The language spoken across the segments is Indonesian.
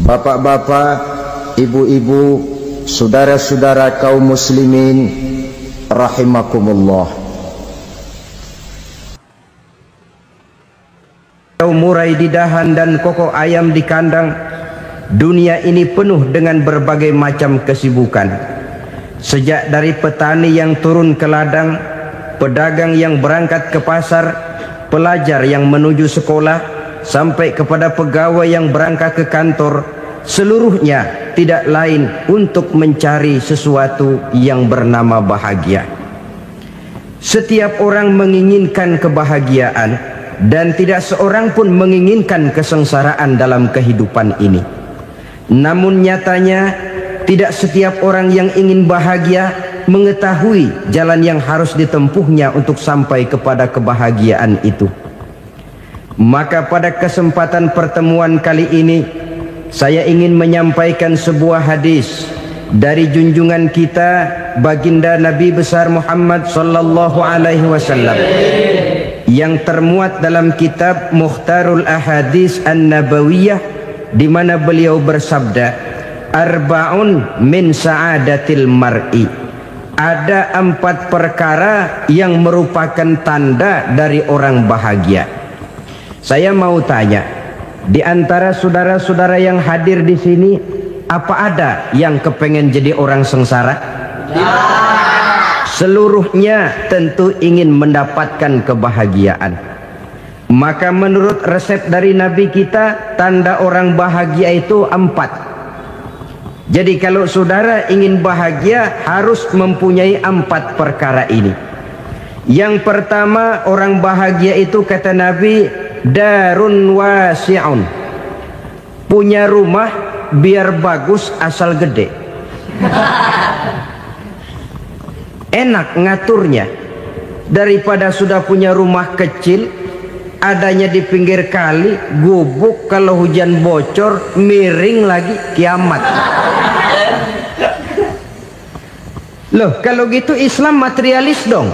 Bapak-bapak, ibu-ibu, saudara-saudara kaum muslimin rahimakumullah. Murai di dahan dan koko ayam di kandang, dunia ini penuh dengan berbagai macam kesibukan. Sejak dari petani yang turun ke ladang, pedagang yang berangkat ke pasar, pelajar yang menuju sekolah, sampai kepada pegawai yang berangkat ke kantor, seluruhnya tidak lain untuk mencari sesuatu yang bernama bahagia. Setiap orang menginginkan kebahagiaan, dan tidak seorang pun menginginkan kesengsaraan dalam kehidupan ini. Namun nyatanya tidak setiap orang yang ingin bahagia mengetahui jalan yang harus ditempuhnya untuk sampai kepada kebahagiaan itu. Maka pada kesempatan pertemuan kali ini, saya ingin menyampaikan sebuah hadis dari junjungan kita baginda Nabi besar Muhammad sallallahu alaihi wasallam yang termuat dalam kitab Mukhtarul Ahadits An-Nabawiyah, di mana beliau bersabda, arba'un min sa'adatil mar'i. Ada 4 perkara yang merupakan tanda dari orang bahagia. Saya mau tanya, di antara saudara-saudara yang hadir di sini, apa ada yang kepengen jadi orang sengsara? Seluruhnya tentu ingin mendapatkan kebahagiaan. Maka menurut resep dari Nabi kita, tanda orang bahagia itu 4. Jadi kalau saudara ingin bahagia, harus mempunyai 4 perkara ini. Yang pertama, orang bahagia itu kata Nabi, darun wasi'un. Punya rumah biar bagus asal gede. Enak ngaturnya, daripada sudah punya rumah kecil adanya di pinggir kali, gubuk, kalau hujan bocor, miring lagi, kiamat. Loh, kalau gitu Islam materialis dong.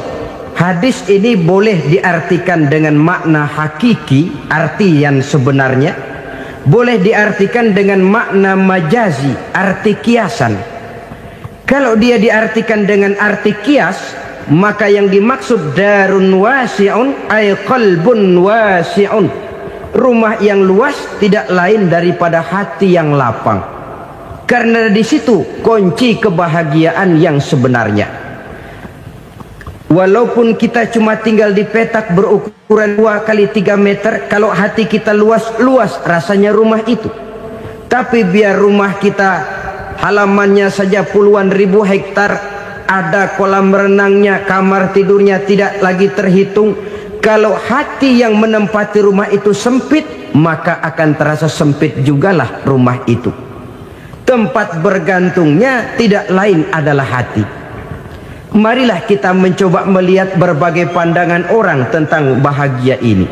Hadis ini boleh diartikan dengan makna hakiki, arti yang sebenarnya, boleh diartikan dengan makna majazi, arti kiasan. Kalau dia diartikan dengan arti kias, maka yang dimaksud darun wasi'un ay qalbun wasi'un. Rumah yang luas tidak lain daripada hati yang lapang. Karena di situ kunci kebahagiaan yang sebenarnya. Walaupun kita cuma tinggal di petak berukuran 2 kali 3 meter, kalau hati kita luas-luas rasanya rumah itu. Tapi biar rumah kita halamannya saja puluhan ribu hektar, ada kolam renangnya, kamar tidurnya tidak lagi terhitung. Kalau hati yang menempati rumah itu sempit, maka akan terasa sempit jugalah rumah itu. Tempat bergantungnya tidak lain adalah hati. Marilah kita mencoba melihat berbagai pandangan orang tentang bahagia ini.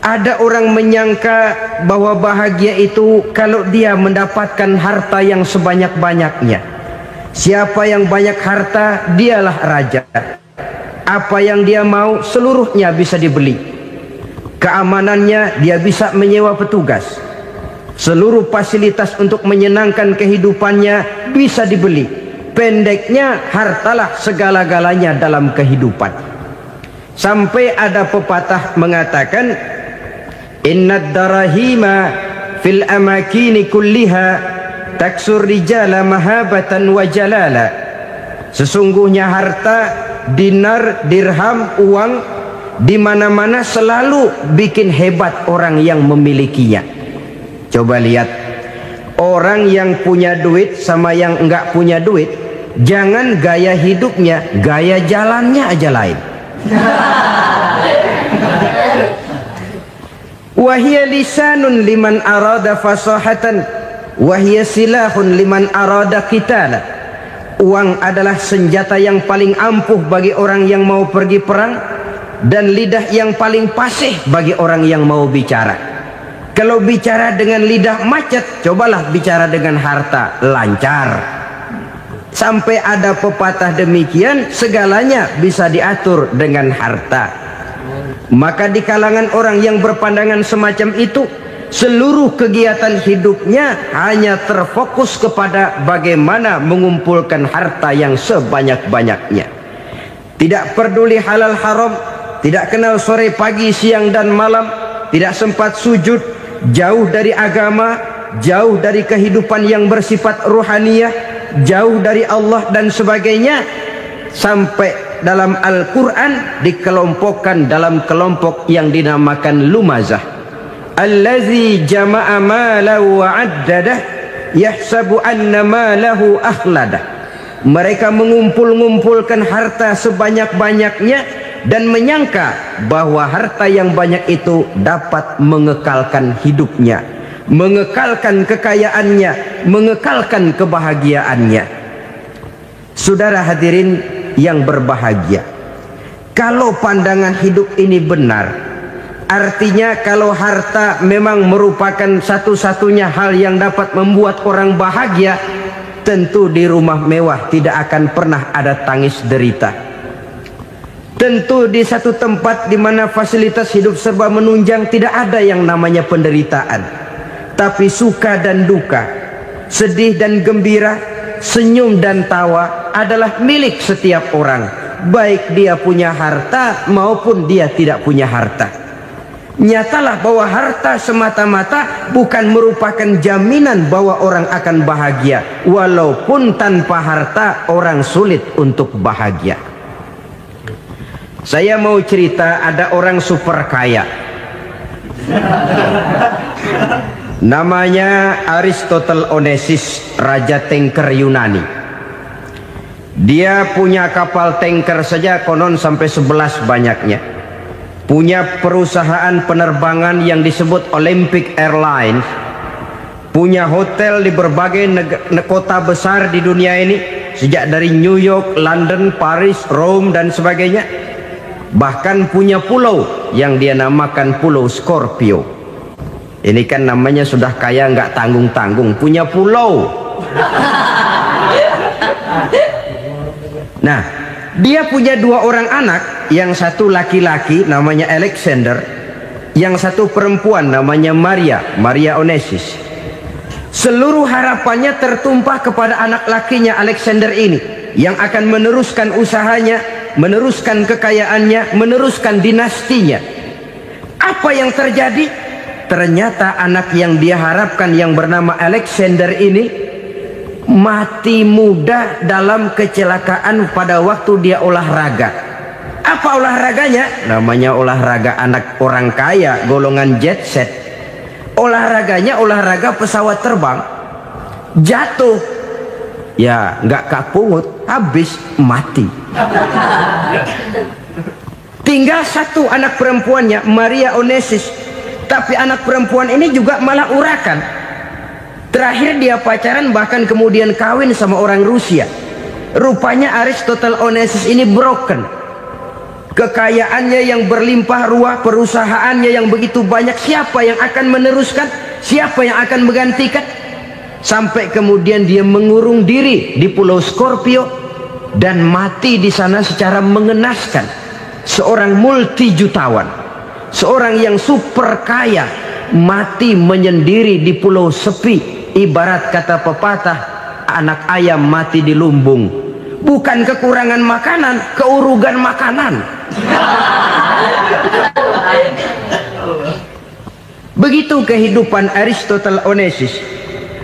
Ada orang menyangka bahwa bahagia itu kalau dia mendapatkan harta yang sebanyak-banyaknya. Siapa yang banyak harta, dialah raja. Apa yang dia mau, seluruhnya bisa dibeli. Keamanannya, dia bisa menyewa petugas. Seluruh fasilitas untuk menyenangkan kehidupannya bisa dibeli. Pendeknya, hartalah segala-galanya dalam kehidupan. Sampai ada pepatah mengatakan, innad darahima fil amakini kulliha taksur rijala mahabatan wa jalala. Sesungguhnya harta, dinar, dirham, uang di mana-mana selalu bikin hebat orang yang memilikinya. Coba lihat, orang yang punya duit sama yang enggak punya duit, jangan gaya hidupnya, gaya jalannya aja lain. Wahia lisanun liman arada fasahatan, wahia silahun liman arada qitala. Uang adalah senjata yang paling ampuh bagi orang yang mau pergi perang, dan lidah yang paling fasih bagi orang yang mau bicara. Kalau bicara dengan lidah macet, cobalah bicara dengan harta, lancar. Sampai ada pepatah demikian, segalanya bisa diatur dengan harta. Maka di kalangan orang yang berpandangan semacam itu, seluruh kegiatan hidupnya hanya terfokus kepada bagaimana mengumpulkan harta yang sebanyak-banyaknya. Tidak peduli halal haram, tidak kenal sore pagi siang dan malam, tidak sempat sujud, jauh dari agama, jauh dari kehidupan yang bersifat ruhaniyah, jauh dari Allah dan sebagainya. Sampai dalam Al-Quran dikelompokkan dalam kelompok yang dinamakan lumazah. Allazi jama'a malahu wa 'addadah yahsabu anna malahu akhladah. Mereka mengumpul-ngumpulkan harta sebanyak-banyaknya dan menyangka bahwa harta yang banyak itu dapat mengekalkan hidupnya, mengekalkan kekayaannya, mengekalkan kebahagiaannya. Saudara hadirin yang berbahagia, kalau pandangan hidup ini benar, artinya kalau harta memang merupakan satu-satunya hal yang dapat membuat orang bahagia, tentu di rumah mewah tidak akan pernah ada tangis derita. Tentu di satu tempat di mana fasilitas hidup serba menunjang tidak ada yang namanya penderitaan. Tapi suka dan duka, sedih dan gembira, senyum dan tawa adalah milik setiap orang, baik dia punya harta maupun dia tidak punya harta. Nyatalah bahwa harta semata-mata bukan merupakan jaminan bahwa orang akan bahagia, walaupun tanpa harta orang sulit untuk bahagia. Saya mau cerita, ada orang super kaya, namanya Aristotle Onesimus, raja tanker Yunani. Dia punya kapal tanker saja konon sampai 11 banyaknya. Punya perusahaan penerbangan yang disebut Olympic Airlines. Punya hotel di berbagai kota besar di dunia ini, sejak dari New York, London, Paris, Rome dan sebagainya. Bahkan punya pulau yang dia namakan Pulau Scorpio. Ini kan namanya sudah kaya nggak tanggung-tanggung, punya pulau. Nah, dia punya 2 orang anak, yang satu laki-laki namanya Alexander, yang satu perempuan namanya Maria Onesimus. Seluruh harapannya tertumpah kepada anak lakinya Alexander ini, yang akan meneruskan usahanya, meneruskan kekayaannya, meneruskan dinastinya. Apa yang terjadi? Ternyata anak yang dia harapkan yang bernama Alexander ini mati muda dalam kecelakaan pada waktu dia olahraga. Apa olahraganya? Namanya olahraga anak orang kaya, golongan jet set. Olahraganya olahraga pesawat terbang. Jatuh, ya nggak kapungut, habis mati. Tinggal satu anak perempuannya, Maria Onesimus. Tapi anak perempuan ini juga malah urakan. Terakhir dia pacaran, bahkan kemudian kawin sama orang Rusia. Rupanya Aristotle Onesimus ini broken. Kekayaannya yang berlimpah ruah, perusahaannya yang begitu banyak, siapa yang akan meneruskan? Siapa yang akan menggantikan? Sampai kemudian dia mengurung diri di Pulau Scorpio dan mati di sana secara mengenaskan. Seorang multi jutawan, seorang yang super kaya, mati menyendiri di pulau sepi. Ibarat kata pepatah, anak ayam mati di lumbung. Bukan kekurangan makanan, keurugan makanan. Begitu kehidupan Aristotle Onesimus.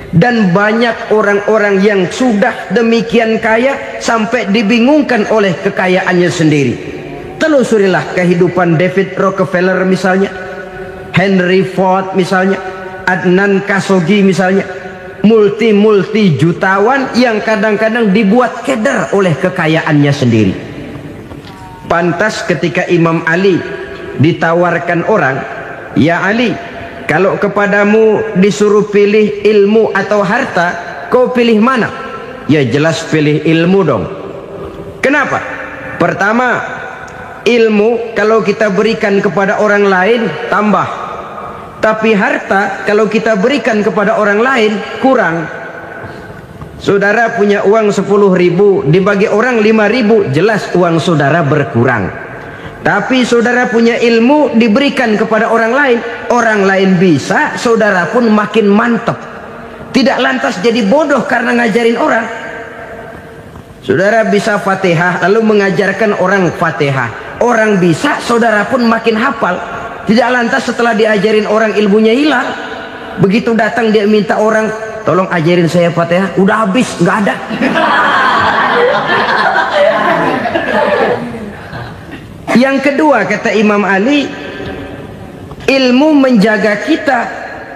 Dan banyak orang-orang yang sudah demikian kaya sampai dibingungkan oleh kekayaannya sendiri. Telusurilah kehidupan David Rockefeller misalnya, Henry Ford misalnya, Adnan Khashoggi misalnya. Multi jutawan yang kadang-kadang dibuat keder oleh kekayaannya sendiri. Pantas ketika Imam Ali ditawarkan orang, "Ya Ali, kalau kepadamu disuruh pilih ilmu atau harta, kau pilih mana?" Ya jelas pilih ilmu dong. Kenapa? Pertama, ilmu kalau kita berikan kepada orang lain tambah. Tapi harta kalau kita berikan kepada orang lain kurang. Saudara punya uang 10.000, dibagi orang 5.000, jelas uang saudara berkurang. Tapi saudara punya ilmu diberikan kepada orang lain bisa, saudara pun makin mantap. Tidak lantas jadi bodoh karena ngajarin orang. Saudara bisa Fatihah lalu mengajarkan orang Fatihah. Orang bisa, saudara pun makin hafal. Tidak lantas setelah diajarin orang ilmunya hilang. Begitu datang dia minta orang, tolong ajarin saya Fatihah, udah habis, nggak ada. Yang kedua kata Imam Ali, ilmu menjaga kita.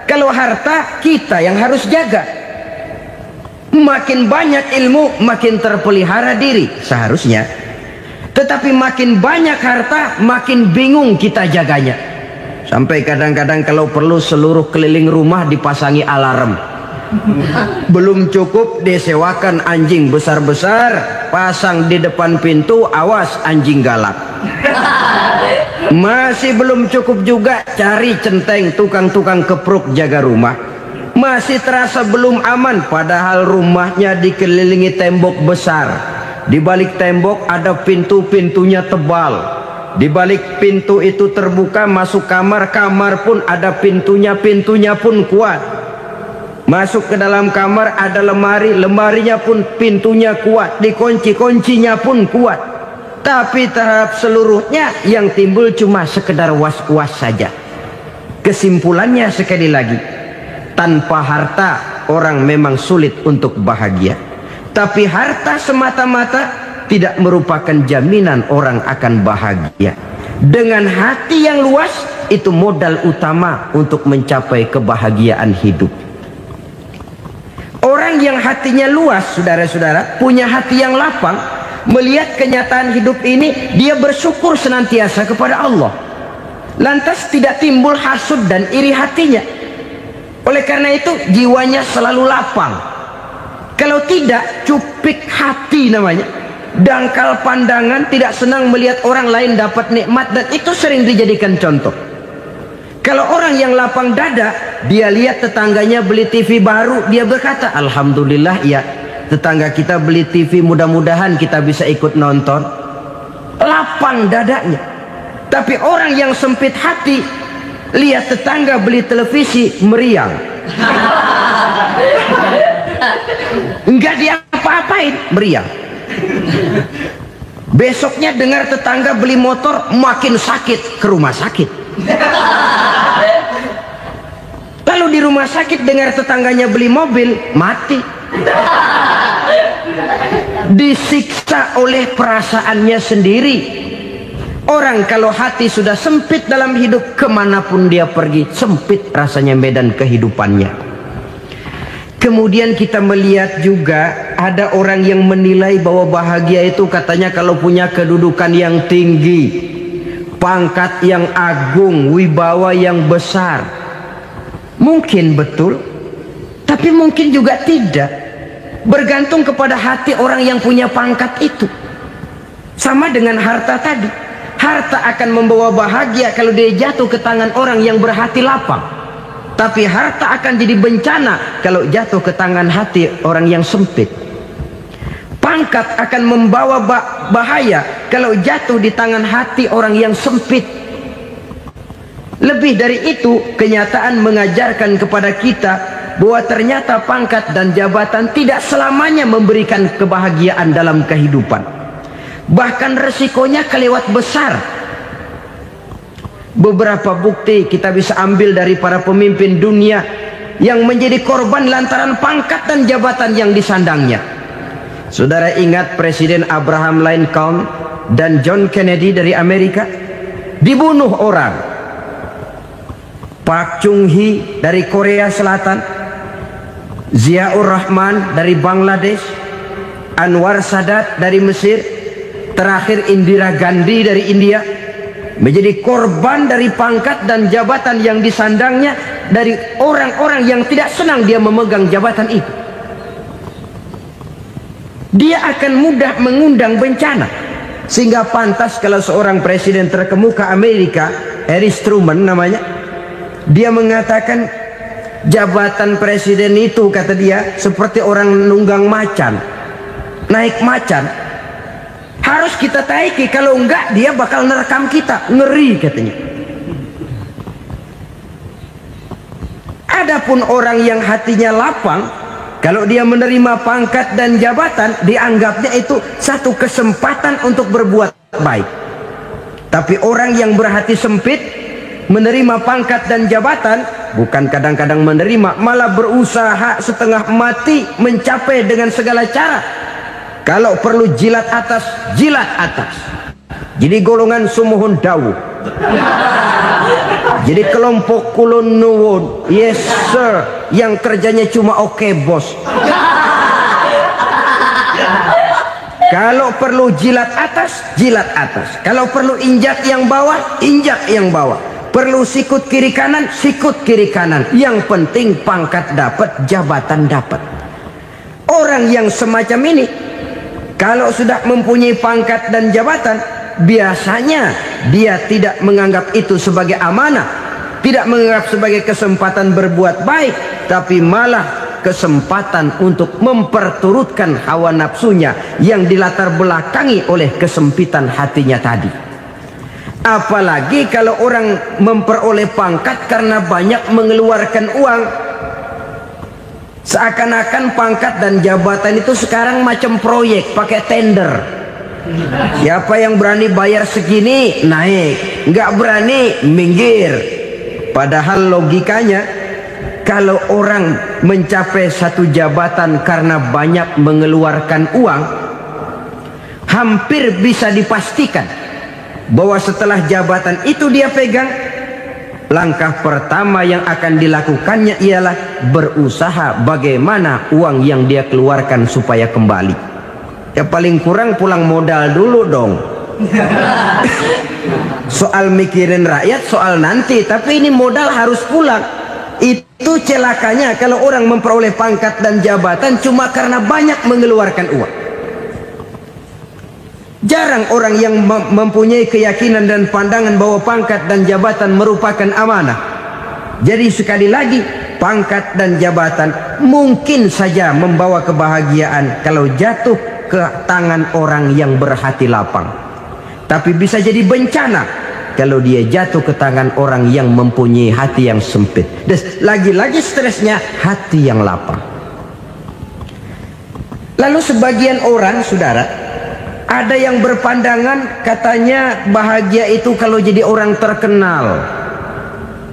Kalau harta, kita yang harus jaga. Makin banyak ilmu, makin terpelihara diri seharusnya. Tetapi makin banyak harta, makin bingung kita jaganya. Sampai kadang-kadang kalau perlu seluruh keliling rumah dipasangi alarm. Belum cukup disewakan anjing besar-besar, pasang di depan pintu, awas anjing galak. Masih belum cukup juga, cari centeng tukang-tukang kepruk jaga rumah. Masih terasa belum aman, padahal rumahnya dikelilingi tembok besar. Di balik tembok ada pintu-pintunya tebal. Di balik pintu itu terbuka masuk kamar, kamar pun ada pintunya, pintunya pun kuat. Masuk ke dalam kamar ada lemari, lemarinya pun pintunya kuat, dikunci, kuncinya pun kuat. Tapi terhadap seluruhnya yang timbul cuma sekedar was-was saja. Kesimpulannya sekali lagi, tanpa harta orang memang sulit untuk bahagia. Tapi harta semata-mata tidak merupakan jaminan orang akan bahagia. Dengan hati yang luas, itu modal utama untuk mencapai kebahagiaan hidup. Orang yang hatinya luas, saudara-saudara, punya hati yang lapang, melihat kenyataan hidup ini, dia bersyukur senantiasa kepada Allah. Lantas tidak timbul hasud dan iri hatinya. Oleh karena itu jiwanya selalu lapang. Kalau tidak, cupik hati namanya, dangkal pandangan, tidak senang melihat orang lain dapat nikmat, dan itu sering dijadikan contoh. Kalau orang yang lapang dada, dia lihat tetangganya beli TV baru, dia berkata, alhamdulillah ya, tetangga kita beli TV, mudah-mudahan kita bisa ikut nonton. Lapang dadanya. Tapi orang yang sempit hati, lihat tetangga beli televisi, meriang. Enggak dia apa-apain, meriang. Besoknya dengar tetangga beli motor, makin sakit, ke rumah sakit. Lalu di rumah sakit dengar tetangganya beli mobil, mati. Disiksa oleh perasaannya sendiri. Orang kalau hati sudah sempit dalam hidup, kemanapun dia pergi, sempit rasanya medan kehidupannya. Kemudian kita melihat juga ada orang yang menilai bahwa bahagia itu katanya kalau punya kedudukan yang tinggi, pangkat yang agung, wibawa yang besar. Mungkin betul, tapi mungkin juga tidak. Bergantung kepada hati orang yang punya pangkat itu. Sama dengan harta tadi. Harta akan membawa bahagia kalau dia jatuh ke tangan orang yang berhati lapang. Tapi harta akan jadi bencana kalau jatuh ke tangan hati orang yang sempit. Pangkat akan membawa bahaya kalau jatuh di tangan hati orang yang sempit. Lebih dari itu, kenyataan mengajarkan kepada kita bahwa ternyata pangkat dan jabatan tidak selamanya memberikan kebahagiaan dalam kehidupan. Bahkan resikonya kelewat besar. Beberapa bukti kita bisa ambil dari para pemimpin dunia yang menjadi korban lantaran pangkat dan jabatan yang disandangnya. Saudara ingat Presiden Abraham Lincoln dan John Kennedy dari Amerika? Dibunuh orang. Park Chung-hee dari Korea Selatan, Ziaur Rahman dari Bangladesh, Anwar Sadat dari Mesir, terakhir Indira Gandhi dari India, menjadi korban dari pangkat dan jabatan yang disandangnya dari orang-orang yang tidak senang dia memegang jabatan itu. Dia akan mudah mengundang bencana. Sehingga pantas kalau seorang presiden terkemuka Amerika, Harry Truman namanya, dia mengatakan jabatan presiden itu, kata dia, seperti orang nunggang macan, naik macan. Harus kita taiki, kalau enggak dia bakal nerekam kita. Ngeri katanya. Adapun orang yang hatinya lapang, kalau dia menerima pangkat dan jabatan, dianggapnya itu satu kesempatan untuk berbuat baik. Tapi orang yang berhati sempit, menerima pangkat dan jabatan, bukan kadang-kadang menerima, malah berusaha setengah mati mencapai dengan segala cara. Kalau perlu jilat atas, jilat atas. Jadi golongan sumuhun dawu. Jadi kelompok kulon nuwun, yes sir, yang kerjanya cuma oke bos. Kalau perlu jilat atas, jilat atas. Kalau perlu injak yang bawah, injak yang bawah. Perlu sikut kiri kanan, sikut kiri kanan. Yang penting pangkat dapat, jabatan dapat. Orang yang semacam ini, kalau sudah mempunyai pangkat dan jabatan, biasanya dia tidak menganggap itu sebagai amanah, tidak menganggap sebagai kesempatan berbuat baik, tapi malah kesempatan untuk memperturutkan hawa nafsunya yang dilatar belakangi oleh kesempitan hatinya tadi. Apalagi kalau orang memperoleh pangkat karena banyak mengeluarkan uang, seakan-akan pangkat dan jabatan itu sekarang macam proyek pakai tender. Siapa yang berani bayar segini naik, nggak berani minggir. Padahal logikanya, kalau orang mencapai satu jabatan karena banyak mengeluarkan uang, hampir bisa dipastikan bahwa setelah jabatan itu dia pegang, langkah pertama yang akan dilakukannya ialah berusaha bagaimana uang yang dia keluarkan supaya kembali. Ya paling kurang pulang modal dulu dong. Soal mikirin rakyat soal nanti, tapi ini modal harus pulang. Itu celakanya kalau orang memperoleh pangkat dan jabatan cuma karena banyak mengeluarkan uang. Jarang orang yang mempunyai keyakinan dan pandangan bahwa pangkat dan jabatan merupakan amanah. Jadi sekali lagi, pangkat dan jabatan mungkin saja membawa kebahagiaan kalau jatuh ke tangan orang yang berhati lapang, tapi bisa jadi bencana kalau dia jatuh ke tangan orang yang mempunyai hati yang sempit. Dan lagi-lagi stresnya hati yang lapang. Lalu sebagian orang, saudara, ada yang berpandangan katanya bahagia itu kalau jadi orang terkenal,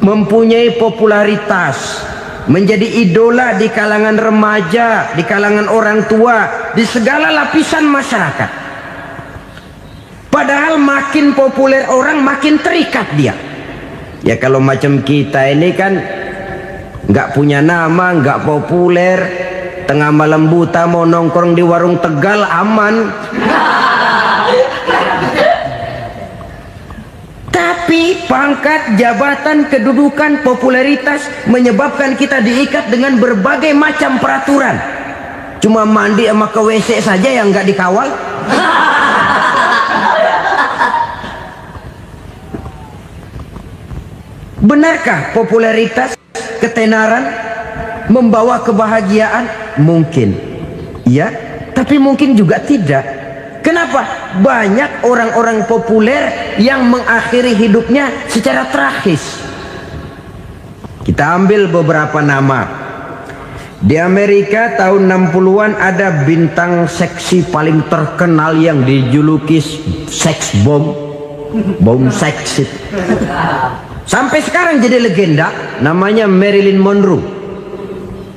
mempunyai popularitas, menjadi idola di kalangan remaja, di kalangan orang tua, di segala lapisan masyarakat. Padahal makin populer orang, makin terikat dia. Ya kalau macam kita ini kan nggak punya nama, nggak populer, tengah malam buta mau nongkrong di warung Tegal aman. Tapi pangkat, jabatan, kedudukan, popularitas menyebabkan kita diikat dengan berbagai macam peraturan. Cuma mandi sama ke WC saja yang nggak dikawal. Benarkah popularitas, ketenaran membawa kebahagiaan? Mungkin. Ya, tapi mungkin juga tidak. Kenapa? Banyak orang-orang populer yang mengakhiri hidupnya secara tragis. Kita ambil beberapa nama. Di Amerika tahun 60-an ada bintang seksi paling terkenal yang dijuluki seks bom. Bom seks. Sampai sekarang jadi legenda, namanya Marilyn Monroe.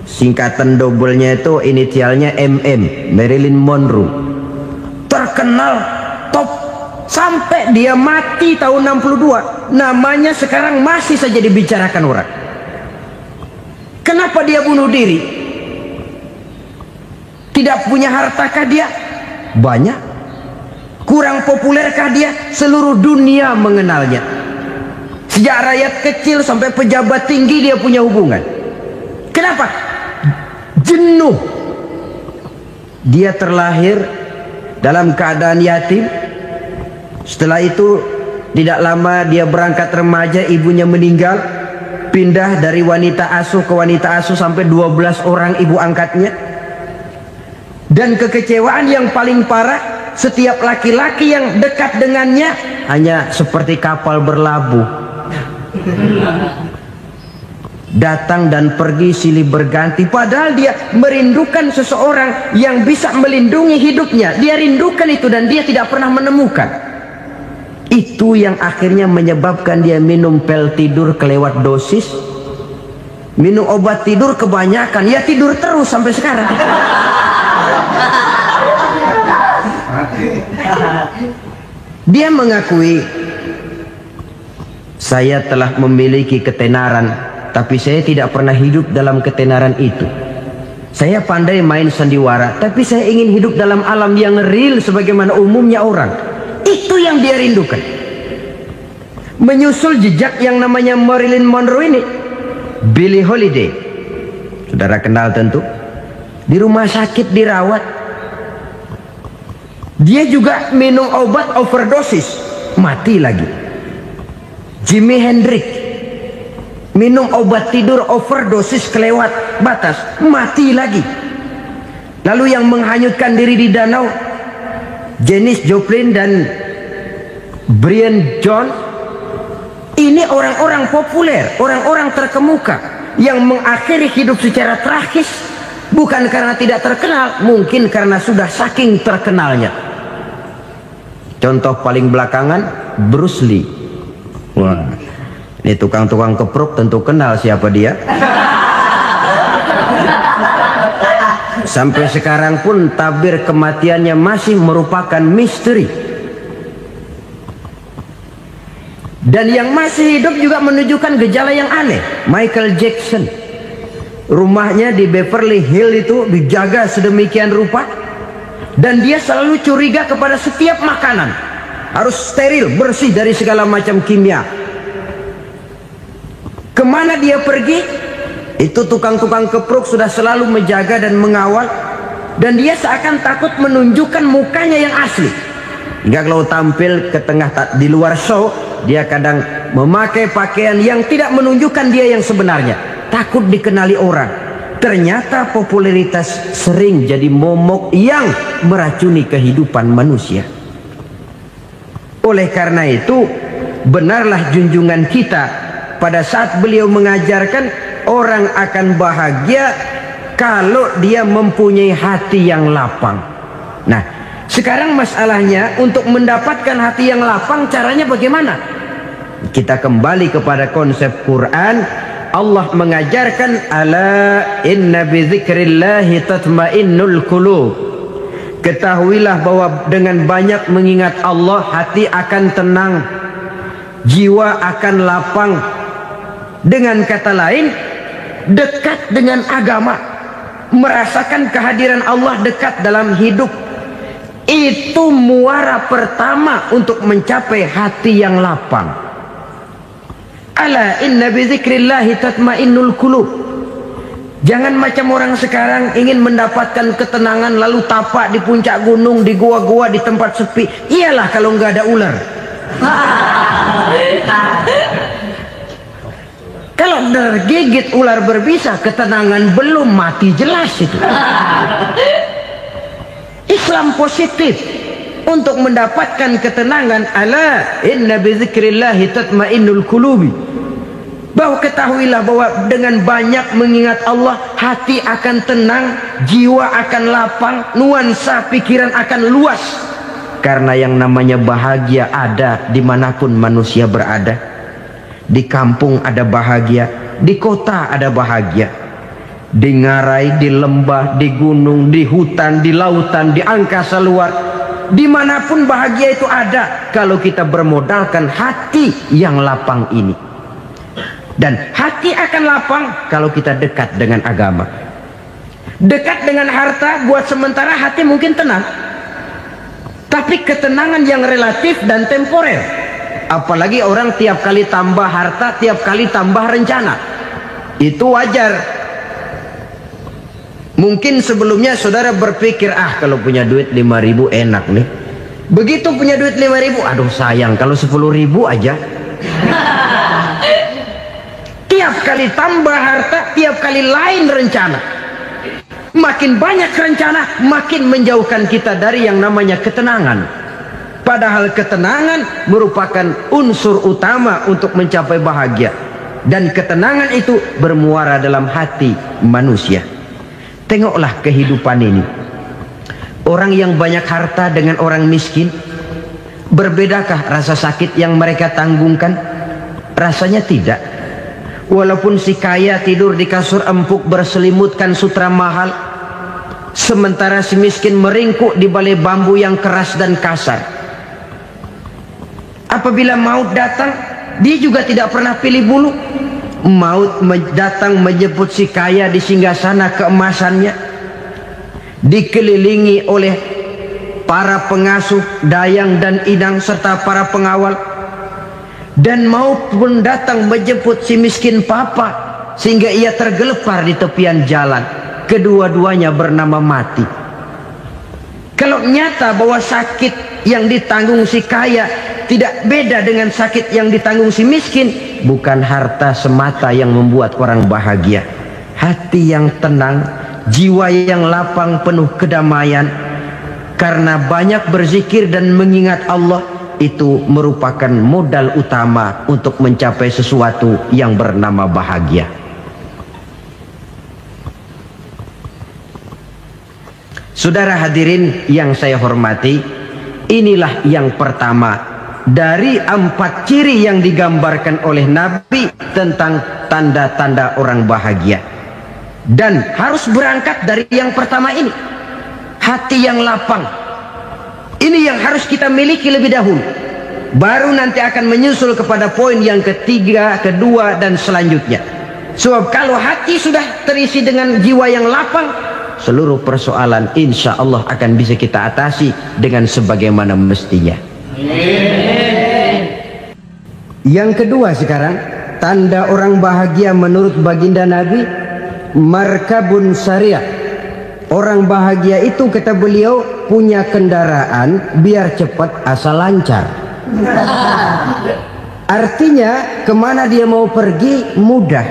Singkatan doublenya itu inisialnya MM, Marilyn Monroe. Terkenal top sampai dia mati tahun 62, namanya sekarang masih saja dibicarakan orang. Kenapa dia bunuh diri? Tidak punya hartakah dia? Banyak. Kurang populerkah dia? Seluruh dunia mengenalnya. Sejak rakyat kecil sampai pejabat tinggi dia punya hubungan. Kenapa? Jenuh. Dia terlahir dalam keadaan yatim. Setelah itu tidak lama dia berangkat remaja, ibunya meninggal, pindah dari wanita asuh ke wanita asuh sampai 12 orang ibu angkatnya. Dan kekecewaan yang paling parah, setiap laki-laki yang dekat dengannya hanya seperti kapal berlabuh, datang dan pergi silih berganti, padahal dia merindukan seseorang yang bisa melindungi hidupnya. Dia rindukan itu dan dia tidak pernah menemukan. Itu yang akhirnya menyebabkan dia minum pil tidur kelewat dosis, minum obat tidur kebanyakan, ya tidur terus sampai sekarang. Dia mengakui, saya telah memiliki ketenaran, tapi saya tidak pernah hidup dalam ketenaran itu. Saya pandai main sandiwara, tapi saya ingin hidup dalam alam yang real sebagaimana umumnya orang. Itu yang dia rindukan. Menyusul jejak yang namanya Marilyn Monroe ini, Billie Holiday, saudara kenal tentu, di rumah sakit dirawat. Dia juga minum obat overdosis, mati lagi. Jimi Hendrix minum obat tidur overdosis kelewat batas, mati lagi. Lalu yang menghanyutkan diri di danau, Janis Joplin dan Brian Jones. Ini orang-orang populer, orang-orang terkemuka yang mengakhiri hidup secara tragis, bukan karena tidak terkenal, mungkin karena sudah saking terkenalnya. Contoh paling belakangan, Bruce Lee. Wah, ini tukang-tukang kepruk tentu kenal siapa dia. Sampai sekarang pun tabir kematiannya masih merupakan misteri. Dan yang masih hidup juga menunjukkan gejala yang aneh. Michael Jackson, rumahnya di Beverly Hills itu dijaga sedemikian rupa, dan dia selalu curiga kepada setiap makanan harus steril, bersih dari segala macam kimia. Kemana dia pergi, itu tukang-tukang kepruk sudah selalu menjaga dan mengawal, dan dia seakan takut menunjukkan mukanya yang asli. Hingga kalau tampil ke tengah di luar show, dia kadang memakai pakaian yang tidak menunjukkan dia yang sebenarnya, takut dikenali orang. Ternyata popularitas sering jadi momok yang meracuni kehidupan manusia. Oleh karena itu, benarlah junjungan kita pada saat beliau mengajarkan orang akan bahagia kalau dia mempunyai hati yang lapang. Nah, sekarang masalahnya untuk mendapatkan hati yang lapang, caranya bagaimana? Kita kembali kepada konsep Quran. Allah mengajarkan, ala inna bizikrillahi tatmainnul qulub. Ketahuilah bahwa dengan banyak mengingat Allah, hati akan tenang, jiwa akan lapang. Dengan kata lain, dekat dengan agama, merasakan kehadiran Allah dekat dalam hidup, itu muara pertama untuk mencapai hati yang lapang. Ala inna bizikrillahi tatmainnul qulub. Jangan macam orang sekarang ingin mendapatkan ketenangan lalu tapak di puncak gunung, di gua-gua, di tempat sepi. Iyalah kalau nggak ada ular. Kalau tergigit ular berbisa, ketenangan belum, mati jelas itu. Islam positif untuk mendapatkan ketenangan. Ala inna bizikrillahi tatmainnul qulubi. Bahwa ketahuilah bahwa dengan banyak mengingat Allah, hati akan tenang, jiwa akan lapang, nuansa pikiran akan luas. Karena yang namanya bahagia ada dimanapun manusia berada. Di kampung ada bahagia, di kota ada bahagia, di ngarai, di lembah, di gunung, di hutan, di lautan, di angkasa luar, dimanapun bahagia itu ada kalau kita bermodalkan hati yang lapang ini. Dan hati akan lapang kalau kita dekat dengan agama. Dekat dengan harta buat sementara hati mungkin tenang, tapi ketenangan yang relatif dan temporer. Apalagi orang tiap kali tambah harta, tiap kali tambah rencana, itu wajar. Mungkin sebelumnya saudara berpikir, ah kalau punya duit 5.000 enak nih. Begitu punya duit 5.000, aduh sayang kalau 10.000 aja. Tiap kali tambah harta, tiap kali lain rencana. Makin banyak rencana, makin menjauhkan kita dari yang namanya ketenangan. Padahal ketenangan merupakan unsur utama untuk mencapai bahagia. Dan ketenangan itu bermuara dalam hati manusia. Tengoklah kehidupan ini. Orang yang banyak harta dengan orang miskin, berbedakah rasa sakit yang mereka tanggungkan? Rasanya tidak. Walaupun si kaya tidur di kasur empuk berselimutkan sutra mahal, sementara si miskin meringkuk di balai bambu yang keras dan kasar. Apabila maut datang, dia juga tidak pernah pilih bulu. Maut datang menjemput si kaya di singgasana keemasannya, dikelilingi oleh para pengasuh, dayang dan inang serta para pengawal. Dan maut pun datang menjemput si miskin papa, sehingga ia tergelepar di tepian jalan. Kedua-duanya bernama mati. Kalau nyata bahwa sakit yang ditanggung si kaya tidak beda dengan sakit yang ditanggung si miskin, bukan harta semata yang membuat orang bahagia. Hati yang tenang, jiwa yang lapang penuh kedamaian karena banyak berzikir dan mengingat Allah, itu merupakan modal utama untuk mencapai sesuatu yang bernama bahagia. Saudara hadirin yang saya hormati, inilah yang pertama dari 4 ciri yang digambarkan oleh Nabi tentang tanda-tanda orang bahagia. Dan harus berangkat dari yang pertama ini, hati yang lapang. Ini yang harus kita miliki lebih dahulu, baru nanti akan menyusul kepada poin yang ketiga, kedua dan selanjutnya. Sebab kalau hati sudah terisi dengan jiwa yang lapang, seluruh persoalan insya Allah akan bisa kita atasi dengan sebagaimana mestinya. Yang kedua sekarang, tanda orang bahagia menurut baginda Nabi, markabun syariah. Orang bahagia itu, kata beliau, punya kendaraan biar cepat asal lancar. Artinya kemana dia mau pergi mudah.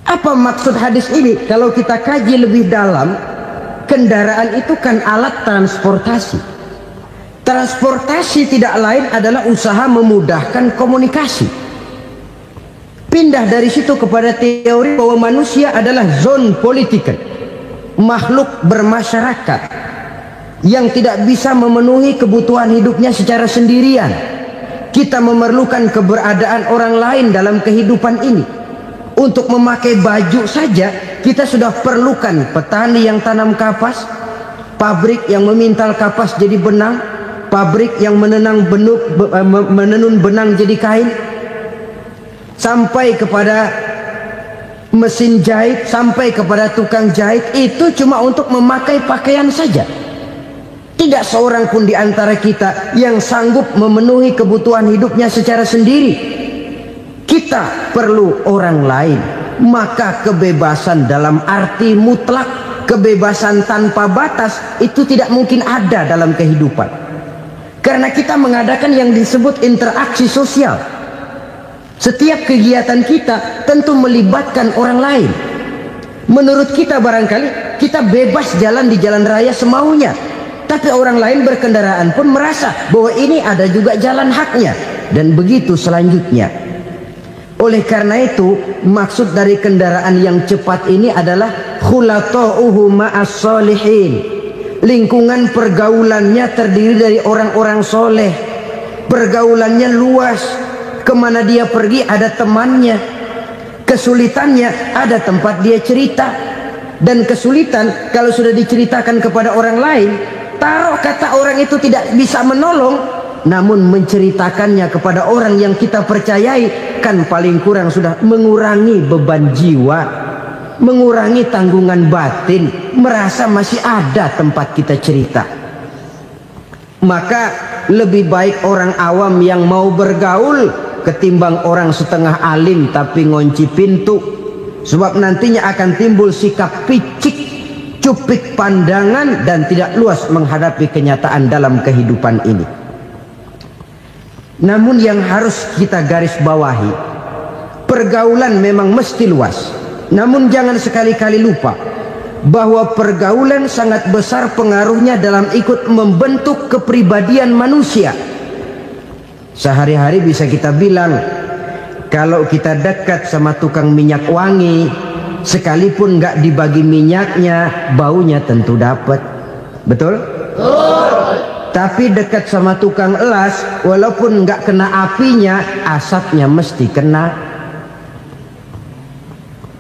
Apa maksud hadis ini? Kalau kita kaji lebih dalam, kendaraan itu kan alat transportasi. Transportasi tidak lain adalah usaha memudahkan komunikasi. Pindah dari situ kepada teori bahwa manusia adalah zon political, makhluk bermasyarakat yang tidak bisa memenuhi kebutuhan hidupnya secara sendirian. Kita memerlukan keberadaan orang lain dalam kehidupan ini. Untuk memakai baju saja kita sudah perlukan petani yang tanam kapas, pabrik yang memintal kapas jadi benang, pabrik yang menenun benang jadi kain, sampai kepada mesin jahit, sampai kepada tukang jahit. Itu cuma untuk memakai pakaian saja. Tidak seorang pun di antara kita yang sanggup memenuhi kebutuhan hidupnya secara sendiri. Kita perlu orang lain. Maka kebebasan dalam arti mutlak, kebebasan tanpa batas, itu tidak mungkin ada dalam kehidupan. Karena kita mengadakan yang disebut interaksi sosial. Setiap kegiatan kita tentu melibatkan orang lain. Menurut kita barangkali kita bebas jalan di jalan raya semaunya, tapi orang lain berkendaraan pun merasa bahwa ini ada juga jalan haknya, dan begitu selanjutnya. Oleh karena itu, maksud dari kendaraan yang cepat ini adalah khulata'uhu ma'as solihin. Lingkungan pergaulannya terdiri dari orang-orang soleh. Pergaulannya luas. Kemana dia pergi ada temannya. Kesulitannya ada tempat dia cerita. Dan kesulitan kalau sudah diceritakan kepada orang lain, taruh kata orang itu tidak bisa menolong, namun menceritakannya kepada orang yang kita percayai, kan paling kurang sudah mengurangi beban jiwa, mengurangi tanggungan batin, merasa masih ada tempat kita cerita. Maka lebih baik orang awam yang mau bergaul ketimbang orang setengah alim tapi ngunci pintu. Sebab nantinya akan timbul sikap picik, cupik pandangan, dan tidak luas menghadapi kenyataan dalam kehidupan ini. Namun yang harus kita garis bawahi, pergaulan memang mesti luas. Namun jangan sekali-kali lupa bahwa pergaulan sangat besar pengaruhnya dalam ikut membentuk kepribadian manusia. Sehari-hari bisa kita bilang, kalau kita dekat sama tukang minyak wangi, sekalipun nggak dibagi minyaknya, baunya tentu dapat. Betul? Tapi dekat sama tukang elas, walaupun nggak kena apinya, asapnya mesti kena.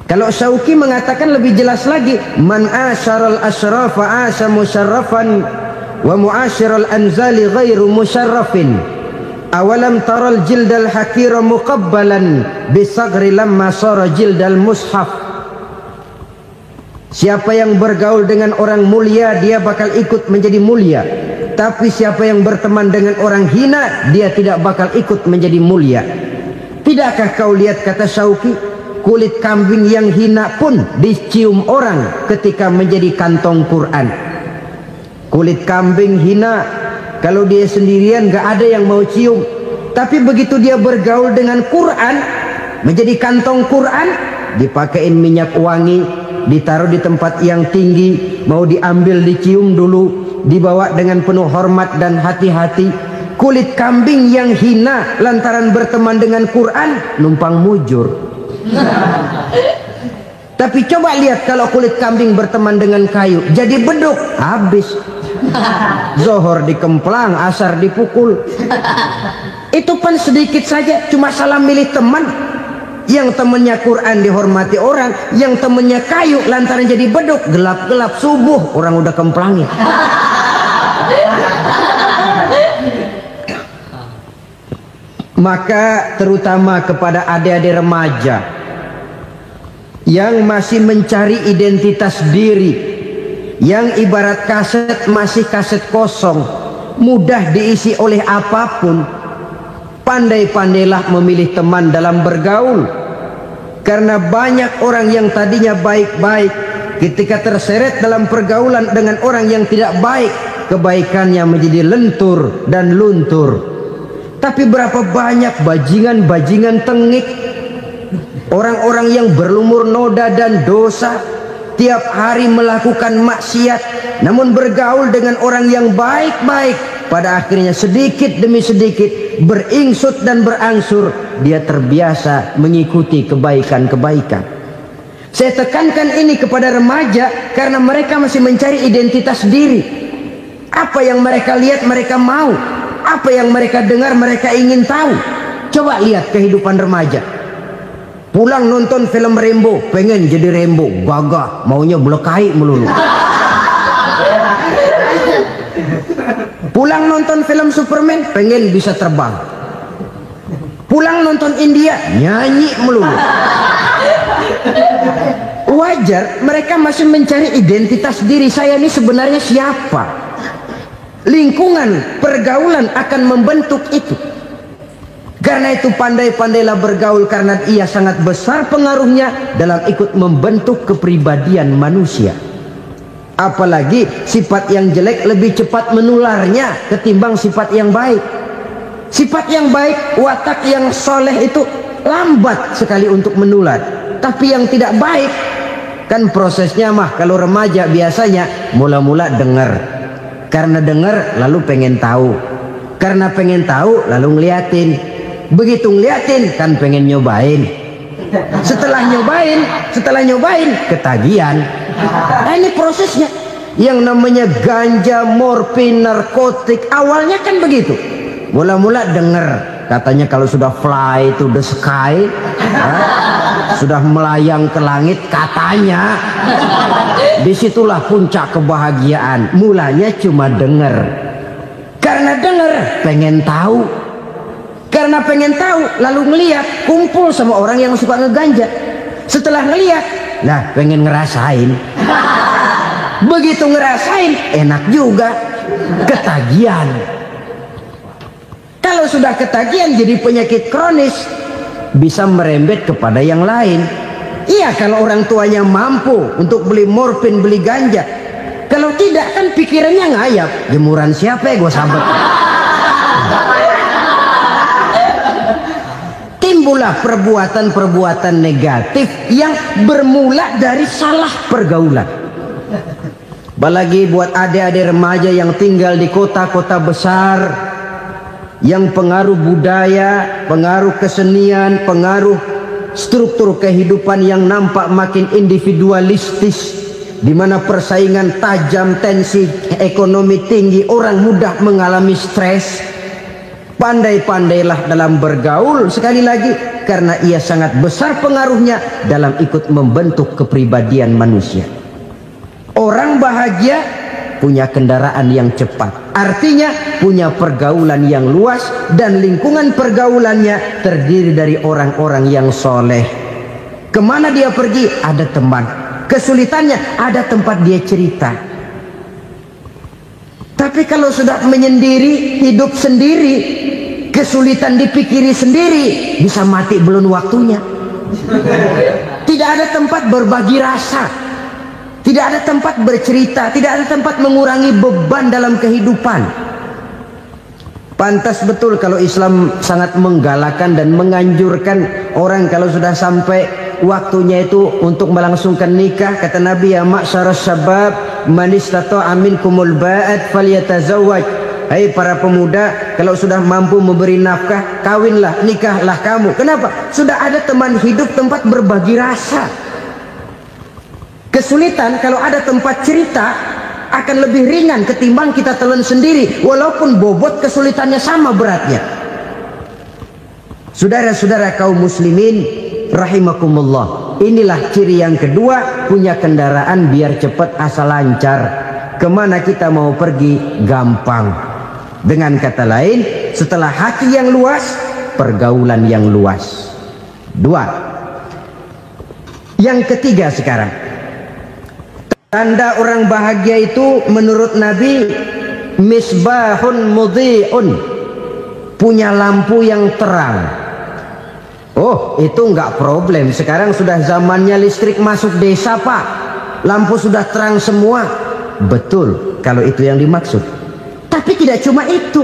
Kalau Syauqi mengatakan lebih jelas lagi, man asyaral asrafa asa musyarrafan wa muasyiral anzali ghairu musyarrafin. Awalam taral jildal hakira muqabbalan bisagri lamma sara jildal mushaf. Siapa yang bergaul dengan orang mulia, dia bakal ikut menjadi mulia. Tapi siapa yang berteman dengan orang hina, dia tidak bakal ikut menjadi mulia. Tidakkah kau lihat, kata Syauqi, kulit kambing yang hina pun dicium orang ketika menjadi kantong Quran. Kulit kambing hina, kalau dia sendirian gak ada yang mau cium. Tapi begitu dia bergaul dengan Quran, menjadi kantong Quran, dipakein minyak wangi, ditaruh di tempat yang tinggi, mau diambil dicium dulu, dibawa dengan penuh hormat dan hati-hati. Kulit kambing yang hina lantaran berteman dengan Quran, numpang mujur. Tapi coba lihat kalau kulit kambing berteman dengan kayu, jadi beduk, habis. Zohor dikemplang, asar dipukul. Itu pun sedikit saja, cuma salah milih teman. Yang temannya Quran dihormati orang, yang temannya kayu lantaran jadi beduk, gelap-gelap subuh orang udah kemplangin. Maka terutama kepada adik-adik remaja yang masih mencari identitas diri, yang ibarat kaset masih kaset kosong, mudah diisi oleh apapun, pandai-pandailah memilih teman dalam bergaul. Karena banyak orang yang tadinya baik-baik, ketika terseret dalam pergaulan dengan orang yang tidak baik, kebaikannya menjadi lentur dan luntur. Tapi berapa banyak bajingan-bajingan tengik, orang-orang yang berlumur noda dan dosa, tiap hari melakukan maksiat, namun bergaul dengan orang yang baik-baik, pada akhirnya sedikit demi sedikit beringsut dan berangsur dia terbiasa mengikuti kebaikan-kebaikan. Saya tekankan ini kepada remaja karena mereka masih mencari identitas diri. Apa yang mereka lihat mereka mau, apa yang mereka dengar mereka ingin tahu. Coba lihat kehidupan remaja. Pulang nonton film Rambo, pengen jadi Rambo, gagah, maunya belekai melulu. Pulang nonton film Superman, pengen bisa terbang. Pulang nonton India, nyanyi melulu. Wajar, mereka masih mencari identitas diri. Saya ini sebenarnya siapa? Lingkungan, pergaulan akan membentuk itu. Karena itu pandai-pandailah bergaul, karena ia sangat besar pengaruhnya dalam ikut membentuk kepribadian manusia. Apalagi sifat yang jelek lebih cepat menularnya ketimbang sifat yang baik. Sifat yang baik, watak yang soleh itu lambat sekali untuk menular. Tapi yang tidak baik, kan prosesnya mah kalau remaja biasanya mula-mula dengar. Karena dengar lalu pengen tahu. Karena pengen tahu lalu ngeliatin. Begitu ngeliatin kan pengen nyobain. Setelah nyobain ketagihan. Nah, ini prosesnya. Yang namanya ganja, morfin, narkotik, awalnya kan begitu. Mula-mula dengar, katanya kalau sudah fly to the sky, sudah melayang ke langit, katanya disitulah puncak kebahagiaan. Mulanya cuma dengar. Karena dengar pengen tahu. Karena pengen tahu lalu ngeliat, kumpul sama orang yang suka ngeganja. Setelah ngeliat, nah pengen ngerasain. Begitu ngerasain enak juga, ketagihan. Kalau sudah ketagihan jadi penyakit kronis, bisa merembet kepada yang lain. Iya, kalau orang tuanya mampu untuk beli morfin, beli ganja. Kalau tidak kan pikirannya ngayap, jemuran siapa ya gue sabet. Timbullah perbuatan-perbuatan negatif yang bermula dari salah pergaulan. Apalagi buat adik-adik remaja yang tinggal di kota-kota besar, yang pengaruh budaya, pengaruh kesenian, pengaruh struktur kehidupan yang nampak makin individualistis, di mana persaingan tajam, tensi ekonomi tinggi, orang mudah mengalami stres. Pandai-pandailah dalam bergaul, sekali lagi, karena ia sangat besar pengaruhnya dalam ikut membentuk kepribadian manusia. Orang bahagia punya kendaraan yang cepat, artinya punya pergaulan yang luas, dan lingkungan pergaulannya terdiri dari orang-orang yang soleh. Kemana dia pergi ada teman, kesulitannya ada tempat dia cerita. Tapi kalau sudah menyendiri, hidup sendiri, kesulitan dipikiri sendiri, bisa mati belum waktunya. Tidak ada tempat berbagi rasa, tidak ada tempat bercerita, tidak ada tempat mengurangi beban dalam kehidupan. Pantas betul kalau Islam sangat menggalakkan dan menganjurkan orang kalau sudah sampai waktunya itu untuk melangsungkan nikah. Kata Nabi, ya ma'syaras syabab man istata'a minkumul ba'at falyatazawwaj. Hai para pemuda, kalau sudah mampu memberi nafkah, kawinlah, nikahlah kamu. Kenapa? Sudah ada teman hidup, tempat berbagi rasa. Kesulitan kalau ada tempat cerita akan lebih ringan ketimbang kita telan sendiri, walaupun bobot kesulitannya sama beratnya. Saudara-saudara kaum muslimin rahimakumullah, inilah ciri yang kedua, punya kendaraan biar cepat asal lancar. Kemana kita mau pergi gampang. Dengan kata lain, setelah hati yang luas, pergaulan yang luas. Dua. Yang ketiga sekarang, tanda orang bahagia itu menurut Nabi, misbahun mudhi'un, punya lampu yang terang. Oh, itu enggak problem. Sekarang sudah zamannya listrik masuk desa, Pak. Lampu sudah terang semua. Betul, kalau itu yang dimaksud. Tapi tidak cuma itu.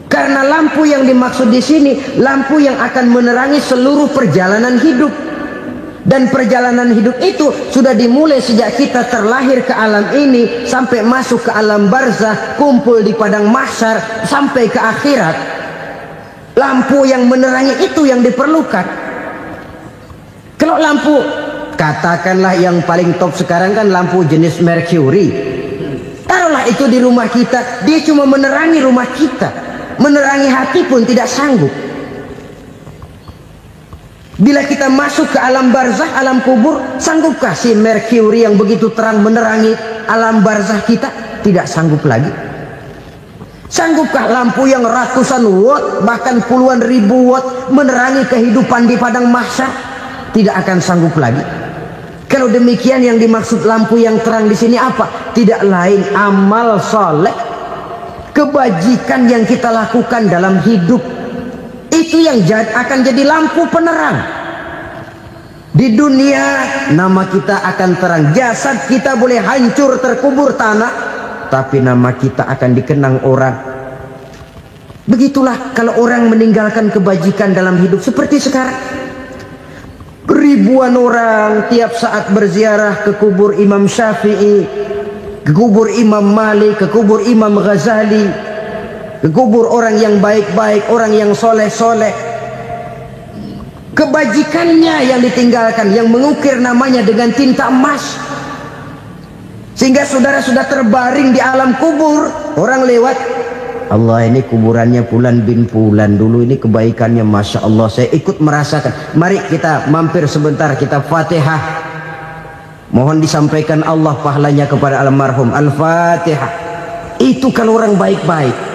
Karena lampu yang dimaksud di sini, lampu yang akan menerangi seluruh perjalanan hidup. Dan perjalanan hidup itu sudah dimulai sejak kita terlahir ke alam ini, sampai masuk ke alam barzakh, kumpul di padang mahsyar, sampai ke akhirat. Lampu yang menerangi itu yang diperlukan. Kalau lampu, katakanlah yang paling top sekarang kan lampu jenis Mercury. Taruhlah itu di rumah kita, dia cuma menerangi rumah kita, menerangi hati pun tidak sanggup. Bila kita masuk ke alam barzakh, alam kubur, sanggupkah si Mercury yang begitu terang menerangi alam barzakh kita? Tidak sanggup lagi. Sanggupkah lampu yang ratusan watt, bahkan puluhan ribu watt menerangi kehidupan di padang mahsyar? Tidak akan sanggup lagi. Kalau demikian, yang dimaksud lampu yang terang di sini apa? Tidak lain amal soleh, kebajikan yang kita lakukan dalam hidup. Itu yang akan jadi lampu penerang. Di dunia nama kita akan terang, jasad kita boleh hancur terkubur tanah, tapi nama kita akan dikenang orang. Begitulah kalau orang meninggalkan kebajikan dalam hidup seperti sekarang. Ribuan orang tiap saat berziarah ke kubur Imam Syafi'i, ke kubur Imam Malik, ke kubur Imam Ghazali, ke kubur orang yang baik-baik, orang yang soleh-soleh. Kebajikannya yang ditinggalkan, yang mengukir namanya dengan tinta emas, sehingga saudara sudah terbaring di alam kubur. Orang lewat, Allah, ini kuburannya Fulan bin Fulan, dulu ini kebaikannya Masya Allah, saya ikut merasakan. Mari kita mampir sebentar, kita Fatihah, mohon disampaikan Allah pahalanya kepada almarhum. Al-Fatihah. Itu kalau orang baik-baik.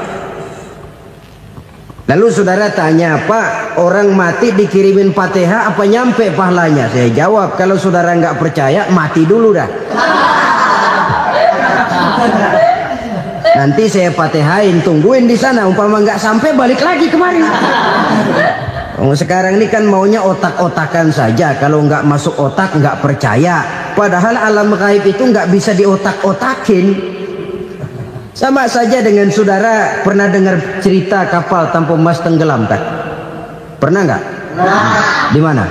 Lalu saudara tanya, Pak, orang mati dikirimin Fatihah apa nyampe pahalanya? Saya jawab, kalau saudara nggak percaya, mati dulu dah. Nanti saya Fatihain, tungguin di sana. Umpama nggak sampai, balik lagi kemari. Sekarang ini kan maunya otak-otakan saja. Kalau nggak masuk otak, nggak percaya. Padahal alam gaib itu nggak bisa diotak-otakin. Sama saja dengan saudara pernah dengar cerita kapal tanpa emas tenggelam kan? Pernah nggak? Di mana?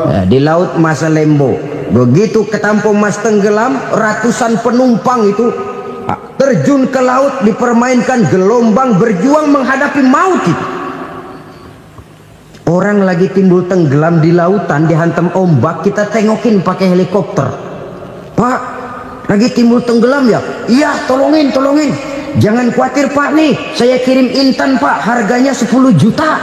Ya, di laut Masa Lembo. Begitu ketampung Mas tenggelam, ratusan penumpang itu terjun ke laut, dipermainkan gelombang, berjuang menghadapi maut itu. Orang lagi timbul tenggelam di lautan, dihantam ombak, kita tengokin pakai helikopter. Pak, lagi timbul tenggelam ya? Iya, tolongin. Jangan khawatir Pak, nih saya kirim intan Pak, harganya 10 juta.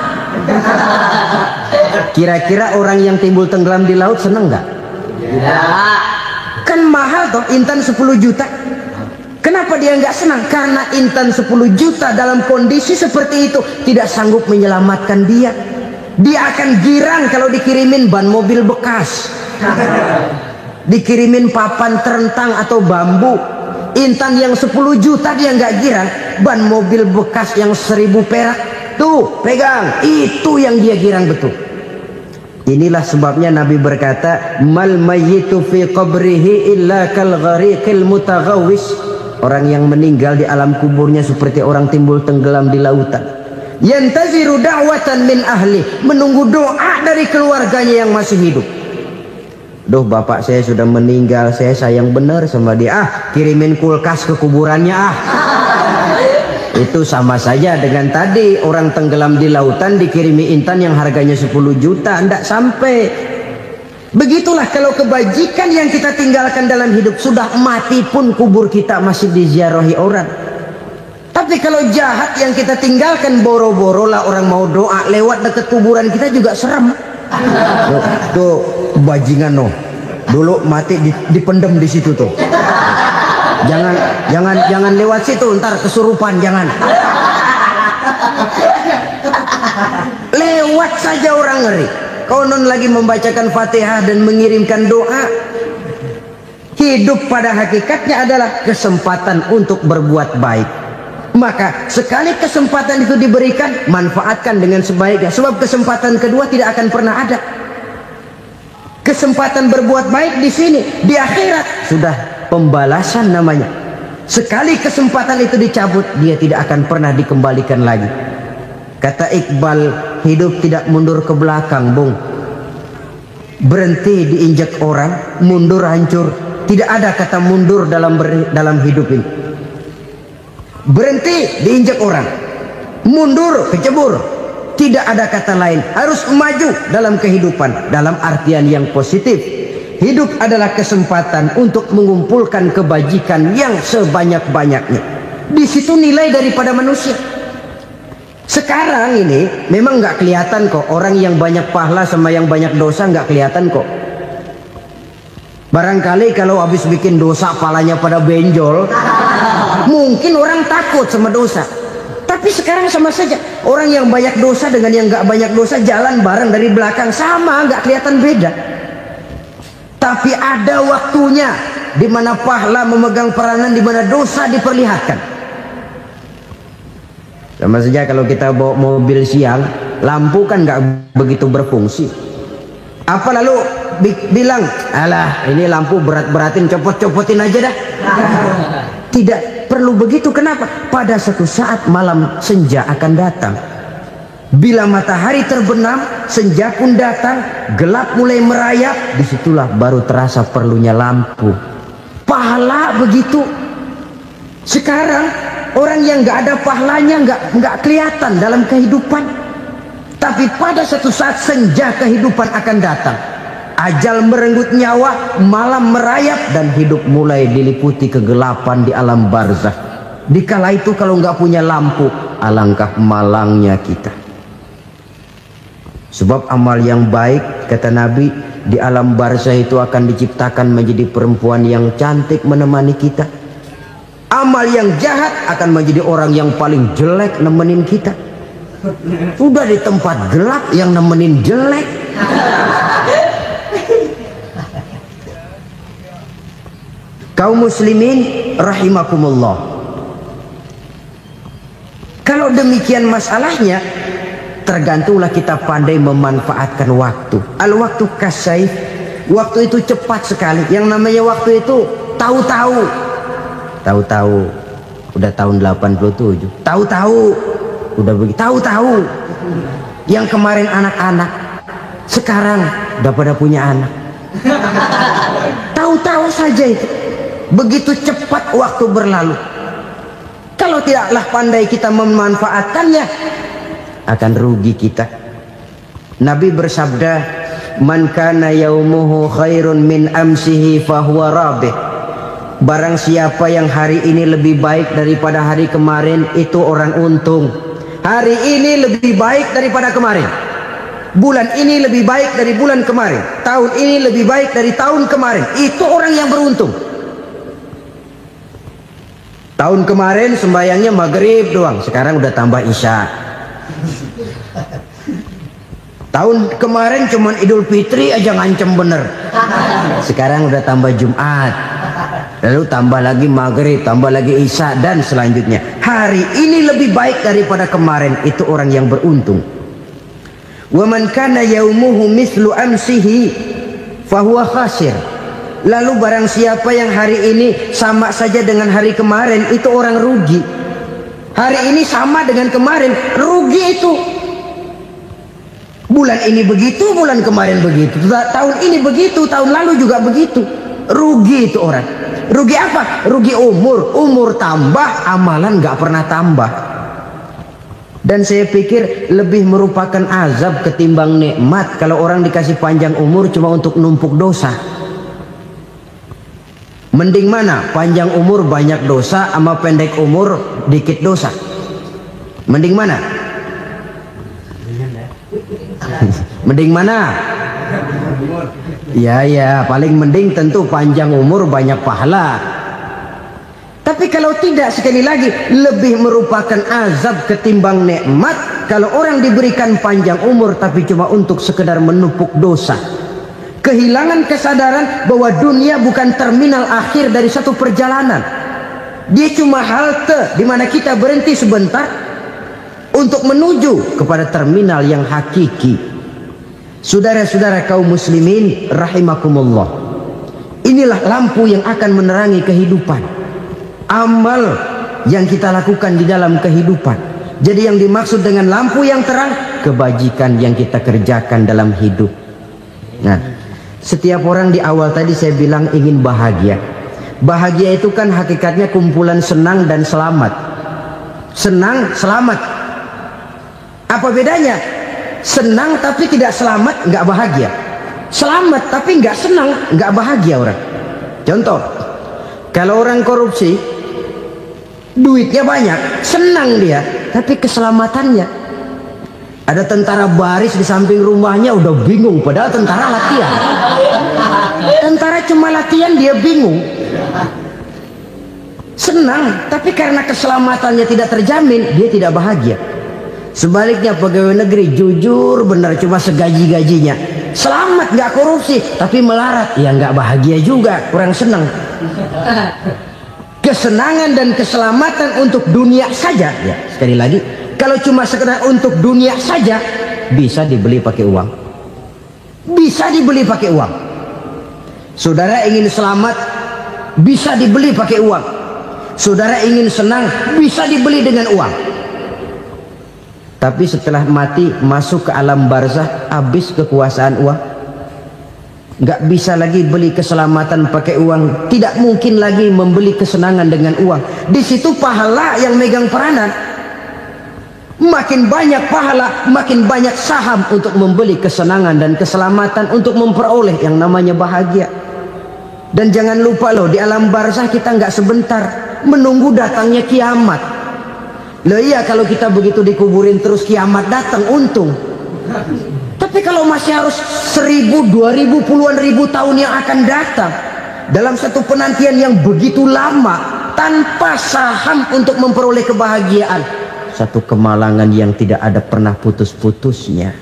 Kira-kira orang yang timbul tenggelam di laut seneng nggak? Ya. Kan mahal toh intan 10 juta. Kenapa dia nggak senang? Karena intan 10 juta dalam kondisi seperti itu tidak sanggup menyelamatkan dia. Dia akan girang kalau dikirimin ban mobil bekas, dikirimin papan terentang atau bambu. Intan yang 10 juta dia nggak girang. Ban mobil bekas yang 1000 perak, tuh pegang, itu yang dia girang betul. Inilah sebabnya Nabi berkata, mal mayyitu fi qabrihi illa kal ghariqil mutaghawwis. Orang yang meninggal di alam kuburnya seperti orang timbul tenggelam di lautan. Yantaziru da'watan min ahli, menunggu doa dari keluarganya yang masih hidup. Duh, bapak saya sudah meninggal, saya sayang benar sama dia. Kirimin kulkas ke kuburannya Itu sama saja dengan tadi orang tenggelam di lautan dikirimi intan yang harganya 10 juta, ndak sampai. Begitulah kalau kebajikan yang kita tinggalkan dalam hidup, sudah mati pun kubur kita masih diziarahi orang. Tapi kalau jahat yang kita tinggalkan, boro-boro lah orang mau doa lewat dekat kuburan kita juga serem. Tuh bajingan no, dulu mati dipendem di situ tuh. Jangan lewat situ, ntar kesurupan, jangan. Lewat saja orang ngeri. Konon lagi membacakan Fatihah dan mengirimkan doa. Hidup pada hakikatnya adalah kesempatan untuk berbuat baik. Maka sekali kesempatan itu diberikan, manfaatkan dengan sebaiknya. Sebab kesempatan kedua tidak akan pernah ada. Kesempatan berbuat baik di sini, di akhirat sudah pembalasan namanya. Sekali kesempatan itu dicabut, dia tidak akan pernah dikembalikan lagi. Kata Iqbal, hidup tidak mundur ke belakang, Bung. Berhenti diinjak orang, mundur hancur. Tidak ada kata mundur dalam hidup ini. Berhenti diinjak orang, mundur kecebur. Tidak ada kata lain, harus maju dalam kehidupan dalam artian yang positif. Hidup adalah kesempatan untuk mengumpulkan kebajikan yang sebanyak-banyaknya. Di situ nilai daripada manusia. Sekarang ini memang nggak kelihatan kok, orang yang banyak pahala sama yang banyak dosa nggak kelihatan kok. Barangkali kalau habis bikin dosa palanya pada benjol, mungkin orang takut sama dosa. Tapi sekarang sama saja, orang yang banyak dosa dengan yang nggak banyak dosa jalan bareng dari belakang, sama, nggak kelihatan beda. Tapi ada waktunya di mana pahala memegang peranan, di mana dosa diperlihatkan. Sama saja kalau kita bawa mobil siang, lampu kan nggak begitu berfungsi. Apa lalu bilang, alah ini lampu berat-beratin, copot-copotin aja dah. Tidak perlu begitu. Kenapa? Pada suatu saat malam senja akan datang. Bila matahari terbenam, senja pun datang, gelap mulai merayap, disitulah baru terasa perlunya lampu. Pahala begitu. Sekarang orang yang nggak ada pahalanya nggak kelihatan dalam kehidupan. Tapi pada suatu saat senja kehidupan akan datang. Ajal merenggut nyawa, malam merayap, dan hidup mulai diliputi kegelapan di alam barzakh. Dikala itu kalau nggak punya lampu, alangkah malangnya kita. Sebab amal yang baik, kata Nabi, di alam barzakh itu akan diciptakan menjadi perempuan yang cantik menemani kita. Amal yang jahat akan menjadi orang yang paling jelek nemenin kita. Sudah di tempat gelap yang nemenin jelek. Kaum muslimin rahimakumullah. Kalau demikian masalahnya, tergantunglah kita pandai memanfaatkan waktu. Al-waktu kasayf, waktu itu cepat sekali. Yang namanya waktu itu tahu-tahu. Tahu-tahu udah tahun 87. Tahu-tahu udah begitu. Tahu-tahu yang kemarin anak-anak, sekarang udah pada punya anak. Tahu-tahu saja itu. Begitu cepat waktu berlalu. Kalau tidaklah pandai kita memanfaatkannya, akan rugi kita. Nabi bersabda, "Man kana yaumuhu khairun min amsihi fahuwa rabih." Barang siapa yang hari ini lebih baik daripada hari kemarin, itu orang untung. Hari ini lebih baik daripada kemarin. Bulan ini lebih baik dari bulan kemarin. Tahun ini lebih baik dari tahun kemarin. Itu orang yang beruntung. Tahun kemarin sembayangnya maghrib doang, sekarang udah tambah isya. Tahun kemarin cuman Idul Fitri aja ngancem bener, sekarang udah tambah Jumat, lalu tambah lagi maghrib, tambah lagi isya, dan selanjutnya. Hari ini lebih baik daripada kemarin, itu orang yang beruntung. Wa man kana yaumuhu mislu amsihi fahuwa khasir. Lalu barang siapa yang hari ini sama saja dengan hari kemarin, itu orang rugi. Hari ini sama dengan kemarin, rugi itu. Bulan ini begitu, bulan kemarin begitu, tahun ini begitu, tahun lalu juga begitu. Rugi itu orang. Rugi apa? Rugi umur. Umur tambah, amalan gak pernah tambah. Dan saya pikir lebih merupakan azab ketimbang nikmat kalau orang dikasih panjang umur cuma untuk numpuk dosa. Mending mana? Panjang umur banyak dosa sama pendek umur dikit dosa? Mending mana? Mending mana? Ya, paling mending tentu panjang umur banyak pahala. Tapi kalau tidak, sekali lagi, lebih merupakan azab ketimbang nikmat kalau orang diberikan panjang umur tapi cuma untuk sekedar menumpuk dosa. Kehilangan kesadaran bahwa dunia bukan terminal akhir dari satu perjalanan. Dia cuma halte di mana kita berhenti sebentar untuk menuju kepada terminal yang hakiki. Saudara-saudara kaum muslimin rahimakumullah, inilah lampu yang akan menerangi kehidupan, amal yang kita lakukan di dalam kehidupan. Jadi yang dimaksud dengan lampu yang terang, kebajikan yang kita kerjakan dalam hidup. Nah, setiap orang di awal tadi saya bilang ingin bahagia. Bahagia itu kan hakikatnya kumpulan senang dan selamat. Senang, selamat. Apa bedanya? Senang tapi tidak selamat, nggak bahagia. Selamat tapi nggak senang, nggak bahagia orang. Contoh, kalau orang korupsi, duitnya banyak, senang dia, tapi keselamatannya. Ada tentara baris di samping rumahnya udah bingung, padahal tentara latihan. Tentara cuma latihan, dia bingung. Senang, tapi karena keselamatannya tidak terjamin, dia tidak bahagia. Sebaliknya pegawai negeri jujur benar, cuma segaji-gajinya, selamat nggak korupsi, tapi melarat, ya nggak bahagia juga, kurang senang. Kesenangan dan keselamatan untuk dunia saja, ya sekali lagi, kalau cuma sekedar untuk dunia saja, bisa dibeli pakai uang. Bisa dibeli pakai uang. Saudara ingin selamat, bisa dibeli pakai uang. Saudara ingin senang, bisa dibeli dengan uang. Tapi setelah mati masuk ke alam barzah, habis kekuasaan uang. Nggak bisa lagi beli keselamatan pakai uang, tidak mungkin lagi membeli kesenangan dengan uang. Di situ pahala yang megang peranan. Makin banyak pahala, makin banyak saham untuk membeli kesenangan dan keselamatan, untuk memperoleh yang namanya bahagia. Dan jangan lupa loh, di alam barzah kita nggak sebentar, menunggu datangnya kiamat. Loh iya, kalau kita begitu dikuburin terus kiamat datang, untung. Tapi kalau masih harus 1000, 2000, puluhan ribu tahun yang akan datang, dalam satu penantian yang begitu lama, tanpa saham untuk memperoleh kebahagiaan, satu kemalangan yang tidak ada pernah putus-putusnya.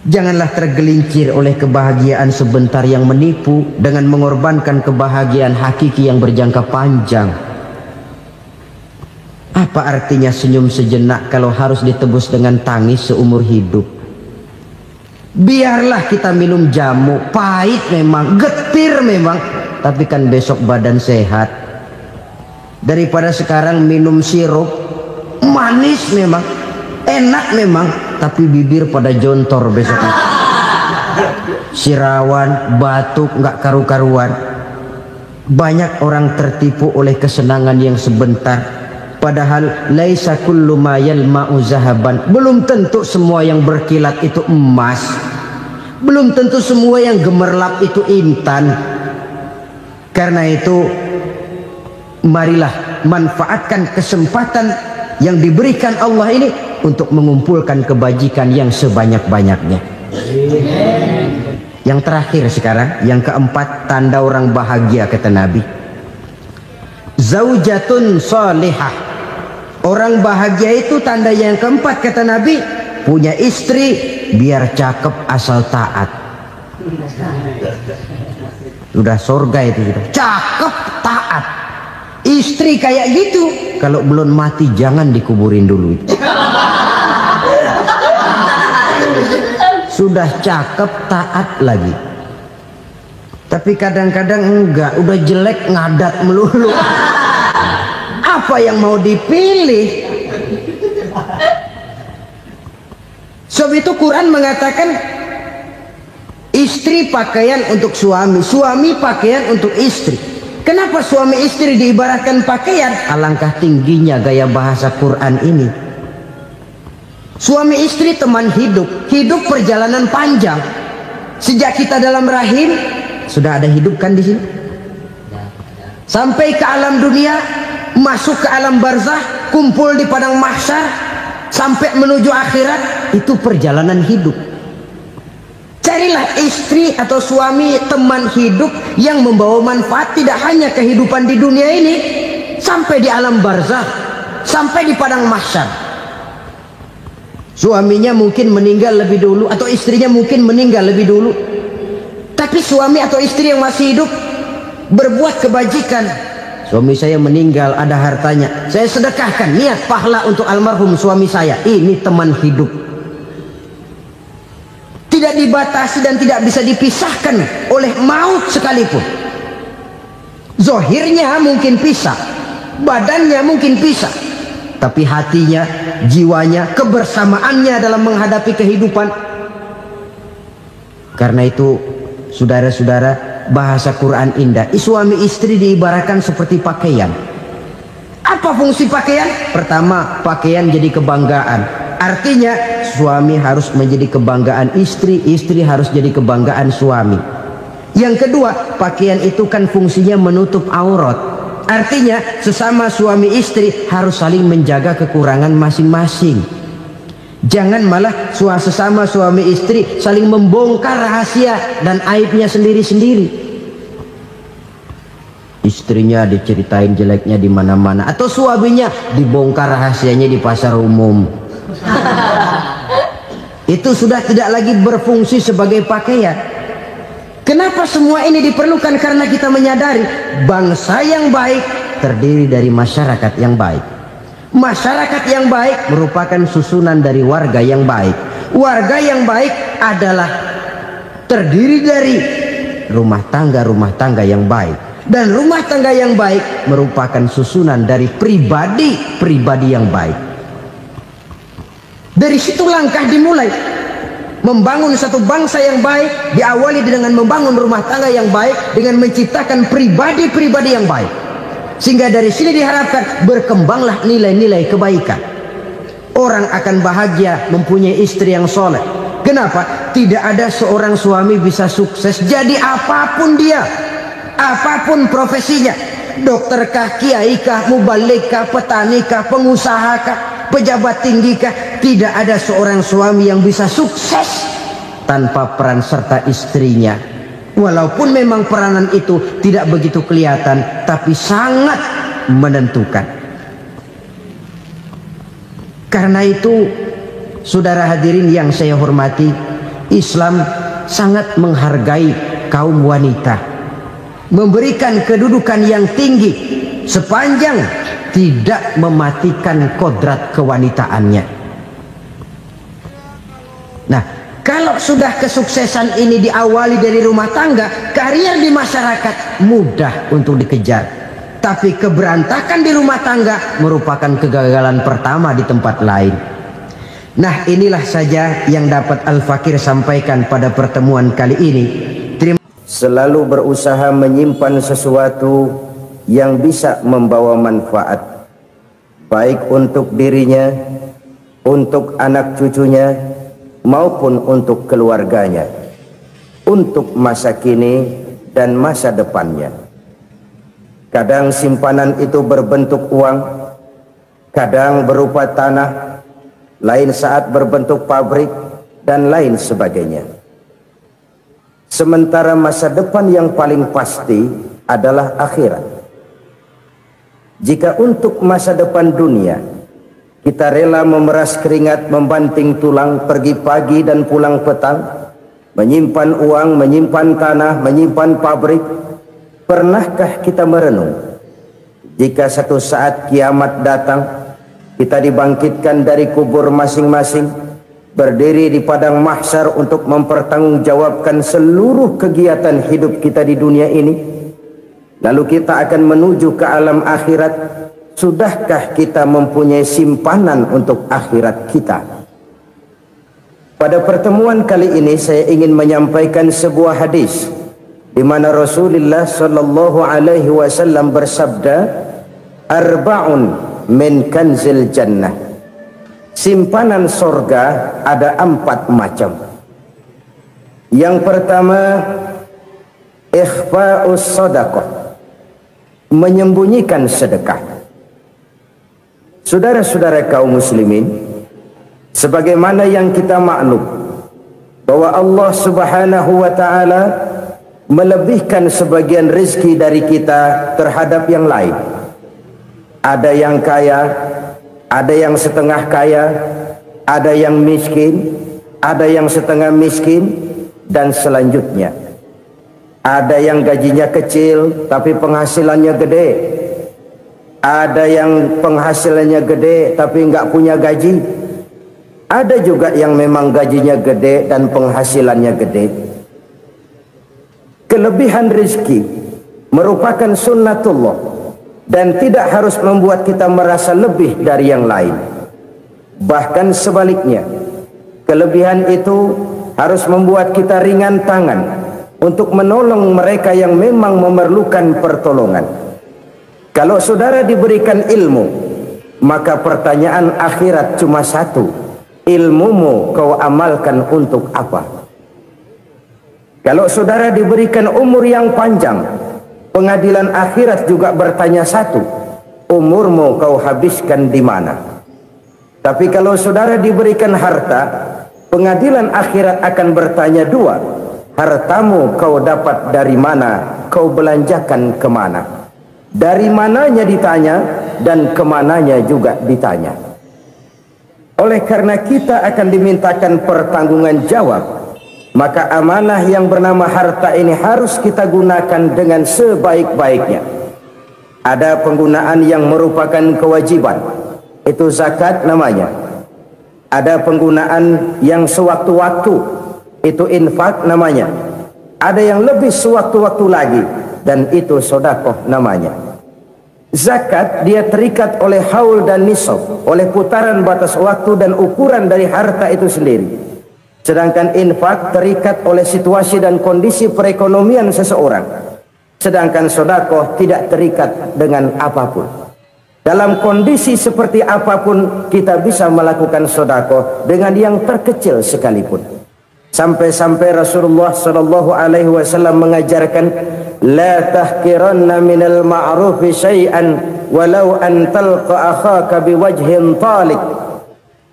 Janganlah tergelincir oleh kebahagiaan sebentar yang menipu dengan mengorbankan kebahagiaan hakiki yang berjangka panjang. Apa artinya senyum sejenak kalau harus ditebus dengan tangis seumur hidup? Biarlah kita minum jamu, pahit memang, getir memang, tapi kan besok badan sehat. Daripada sekarang minum sirup, manis memang, enak memang, tapi bibir pada jontor besoknya. sirawan, batuk, nggak karu-karuan. Banyak orang tertipu oleh kesenangan yang sebentar, padahal laisa kullu ma yalma'u zahaban. Belum tentu semua yang berkilat itu emas, belum tentu semua yang gemerlap itu intan. Karena itu marilah manfaatkan kesempatan yang diberikan Allah ini untuk mengumpulkan kebajikan yang sebanyak-banyaknya. Yang terakhir sekarang, yang keempat, tanda orang bahagia kata Nabi. Zaujatun salihah. Orang bahagia itu tanda yang keempat kata Nabi, punya istri biar cakep asal taat. Sudah surga itu sudah. Cakep taat. Istri kayak gitu, kalau belum mati jangan dikuburin dulu. Sudah cakep taat lagi, tapi kadang-kadang enggak, udah jelek ngadat melulu. Apa yang mau dipilih? Sebab itu Quran mengatakan istri pakaian untuk suami, suami pakaian untuk istri. Kenapa suami istri diibaratkan pakaian? Alangkah tingginya gaya bahasa Quran ini. Suami istri teman hidup, hidup perjalanan panjang. Sejak kita dalam rahim sudah ada hidup kan di sini. Sampai ke alam dunia, masuk ke alam barzah, kumpul di padang mahsyar, sampai menuju akhirat, itu perjalanan hidup. Carilah istri atau suami teman hidup yang membawa manfaat tidak hanya kehidupan di dunia ini, sampai di alam barzah, sampai di padang mahsyar. Suaminya mungkin meninggal lebih dulu, atau istrinya mungkin meninggal lebih dulu, tapi suami atau istri yang masih hidup berbuat kebajikan. Suami saya meninggal, ada hartanya, saya sedekahkan, niat pahala untuk almarhum suami saya. Ini teman hidup, tidak dibatasi dan tidak bisa dipisahkan oleh maut sekalipun. Zohirnya mungkin pisah, badannya mungkin pisah, tapi hatinya, jiwanya, kebersamaannya dalam menghadapi kehidupan. Karena itu saudara-saudara, bahasa Quran indah. Suami istri diibaratkan seperti pakaian. Apa fungsi pakaian? Pertama, pakaian jadi kebanggaan. Artinya suami harus menjadi kebanggaan istri, istri harus jadi kebanggaan suami. Yang kedua, pakaian itu kan fungsinya menutup aurat. Artinya sesama suami istri harus saling menjaga kekurangan masing-masing. Jangan malah sesama suami istri saling membongkar rahasia dan aibnya sendiri-sendiri. Istrinya diceritain jeleknya di mana-mana, atau suaminya dibongkar rahasianya di pasar umum. Itu sudah tidak lagi berfungsi sebagai pakaian. Kenapa semua ini diperlukan? Karena kita menyadari bangsa yang baik terdiri dari masyarakat yang baik. Masyarakat yang baik merupakan susunan dari warga yang baik. Warga yang baik adalah terdiri dari rumah tangga yang baik. Dan rumah tangga yang baik merupakan susunan dari pribadi yang baik. Dari situ langkah dimulai. Membangun satu bangsa yang baik diawali dengan membangun rumah tangga yang baik, dengan menciptakan pribadi-pribadi yang baik. Sehingga dari sini diharapkan berkembanglah nilai-nilai kebaikan. Orang akan bahagia mempunyai istri yang soleh. Kenapa? Tidak ada seorang suami bisa sukses jadi apapun dia, apapun profesinya. Dokterkah, kiaikah, mubalikah, petanikah, pengusahakah, pejabat tinggikah, tidak ada seorang suami yang bisa sukses tanpa peran serta istrinya. Walaupun memang peranan itu tidak begitu kelihatan, tapi sangat menentukan. Karena itu, saudara hadirin yang saya hormati, Islam sangat menghargai kaum wanita, memberikan kedudukan yang tinggi sepanjang tidak mematikan kodrat kewanitaannya. Nah, kalau sudah kesuksesan ini diawali dari rumah tangga, karier di masyarakat mudah untuk dikejar. Tapi keberantakan di rumah tangga merupakan kegagalan pertama di tempat lain. Nah, inilah saja yang dapat Al-Fakir sampaikan pada pertemuan kali ini. Selalu berusaha menyimpan sesuatu yang bisa membawa manfaat, baik untuk dirinya, untuk anak cucunya, maupun untuk keluarganya, untuk masa kini dan masa depannya. Kadang simpanan itu berbentuk uang, kadang berupa tanah, lain saat berbentuk pabrik, dan lain sebagainya. Sementara masa depan yang paling pasti adalah akhirat. Jika untuk masa depan dunia kita rela memeras keringat, membanting tulang, pergi pagi dan pulang petang, menyimpan uang, menyimpan tanah, menyimpan pabrik, pernahkah kita merenung jika satu saat kiamat datang, kita dibangkitkan dari kubur masing-masing, berdiri di padang mahsyar untuk mempertanggungjawabkan seluruh kegiatan hidup kita di dunia ini, lalu kita akan menuju ke alam akhirat. Sudahkah kita mempunyai simpanan untuk akhirat kita? Pada pertemuan kali ini saya ingin menyampaikan sebuah hadis di mana Rasulullah sallallahu alaihi wasallam bersabda, arba'un min kanzil jannah. Simpanan sorga ada 4 macam. Yang pertama, ikhfa'us sadaqah, menyembunyikan sedekah. Saudara-saudara kaum muslimin, sebagaimana yang kita maklum bahwa Allah Subhanahu wa taala melebihkan sebagian rezeki dari kita terhadap yang lain. Ada yang kaya, ada yang setengah kaya, ada yang miskin, ada yang setengah miskin, dan selanjutnya. Ada yang gajinya kecil tapi penghasilannya gede. Ada yang penghasilannya gede tapi nggak punya gaji. Ada juga yang memang gajinya gede dan penghasilannya gede. Kelebihan rezeki merupakan sunnatullah dan tidak harus membuat kita merasa lebih dari yang lain. Bahkan sebaliknya, kelebihan itu harus membuat kita ringan tangan untuk menolong mereka yang memang memerlukan pertolongan. Kalau saudara diberikan ilmu, maka pertanyaan akhirat cuma satu: ilmumu kau amalkan untuk apa? Kalau saudara diberikan umur yang panjang, pengadilan akhirat juga bertanya satu: umurmu kau habiskan di mana? Tapi kalau saudara diberikan harta, pengadilan akhirat akan bertanya dua: hartamu kau dapat dari mana? Kau belanjakan kemana? Dari mananya ditanya, dan kemananya juga ditanya. Oleh karena kita akan dimintakan pertanggungan jawab, maka amanah yang bernama harta ini harus kita gunakan dengan sebaik-baiknya. Ada penggunaan yang merupakan kewajiban, itu zakat namanya. Ada penggunaan yang sewaktu-waktu, itu infak namanya. Ada yang lebih sewaktu-waktu lagi, dan itu sedekah namanya. Zakat dia terikat oleh haul dan nisab, oleh putaran batas waktu dan ukuran dari harta itu sendiri. Sedangkan infak terikat oleh situasi dan kondisi perekonomian seseorang. Sedangkan sedekah tidak terikat dengan apapun. Dalam kondisi seperti apapun kita bisa melakukan sedekah dengan yang terkecil sekalipun. Sampai-sampai Rasulullah sallallahu alaihi wasallam mengajarkan, la tahqiranna minal ma'rufi syai'an walau an talqa akhaka biwajhin talik.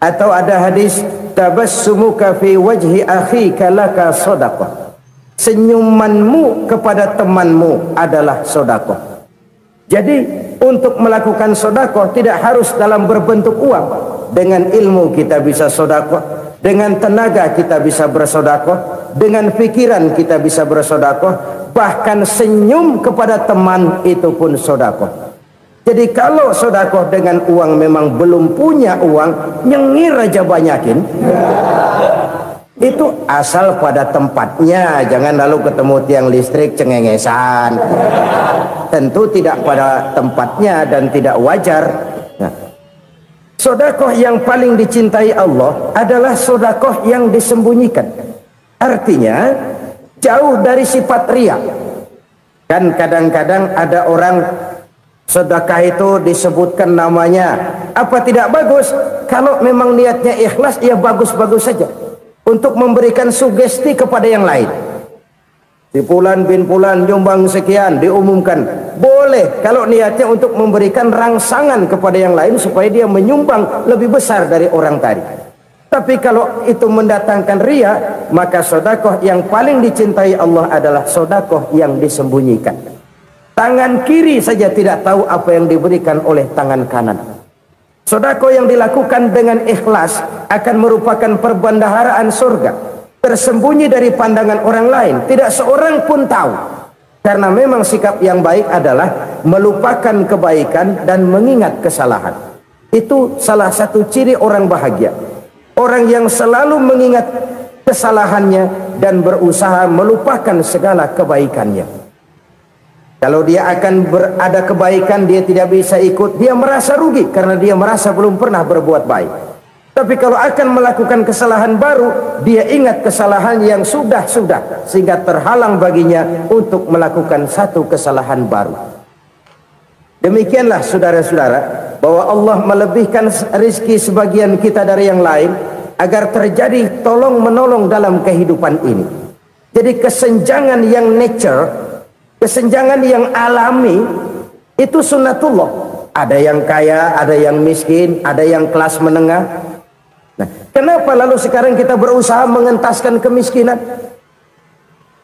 Atau ada hadis, tabassumuka fi wajhi akhika laka shadaqah. Senyumanmu kepada temanmu adalah sedekah. Jadi untuk melakukan sedekah tidak harus dalam berbentuk uang. Dengan ilmu kita bisa sedekah, dengan tenaga kita bisa bersedekah, dengan pikiran kita bisa bersedekah, bahkan senyum kepada teman itu pun sedekah. Jadi kalau sedekah dengan uang memang belum punya uang, nyengir aja banyakin. Itu asal pada tempatnya, jangan lalu ketemu tiang listrik cengengesan. Tentu tidak pada tempatnya dan tidak wajar. Nah, Sodakoh yang paling dicintai Allah adalah sodakoh yang disembunyikan. Artinya jauh dari sifat riya. Kan kadang-kadang ada orang sedekah itu disebutkan namanya. Apa tidak bagus? Kalau memang niatnya ikhlas, ya bagus-bagus saja. Untuk memberikan sugesti kepada yang lain. Si Fulan bin Fulan nyumbang sekian, diumumkan. Boleh kalau niatnya untuk memberikan rangsangan kepada yang lain supaya dia menyumbang lebih besar dari orang tadi. Tapi kalau itu mendatangkan riya, maka sodakoh yang paling dicintai Allah adalah sodakoh yang disembunyikan. Tangan kiri saja tidak tahu apa yang diberikan oleh tangan kanan. Sodakoh yang dilakukan dengan ikhlas akan merupakan perbendaharaan surga, tersembunyi dari pandangan orang lain, tidak seorang pun tahu. Karena memang sikap yang baik adalah melupakan kebaikan dan mengingat kesalahan. Itu salah satu ciri orang bahagia. Orang yang selalu mengingat kesalahannya dan berusaha melupakan segala kebaikannya. Kalau dia akan berada kebaikan, dia tidak bisa ikut, dia merasa rugi karena dia merasa belum pernah berbuat baik. Tapi kalau akan melakukan kesalahan baru, dia ingat kesalahan yang sudah-sudah, sehingga terhalang baginya untuk melakukan satu kesalahan baru. Demikianlah saudara-saudara, bahwa Allah melebihkan rizki sebagian kita dari yang lain, agar terjadi tolong menolong dalam kehidupan ini. Jadi kesenjangan yang nature, kesenjangan yang alami, itu sunnatullah. Ada yang kaya, ada yang miskin, ada yang kelas menengah. Nah, kenapa lalu sekarang kita berusaha mengentaskan kemiskinan?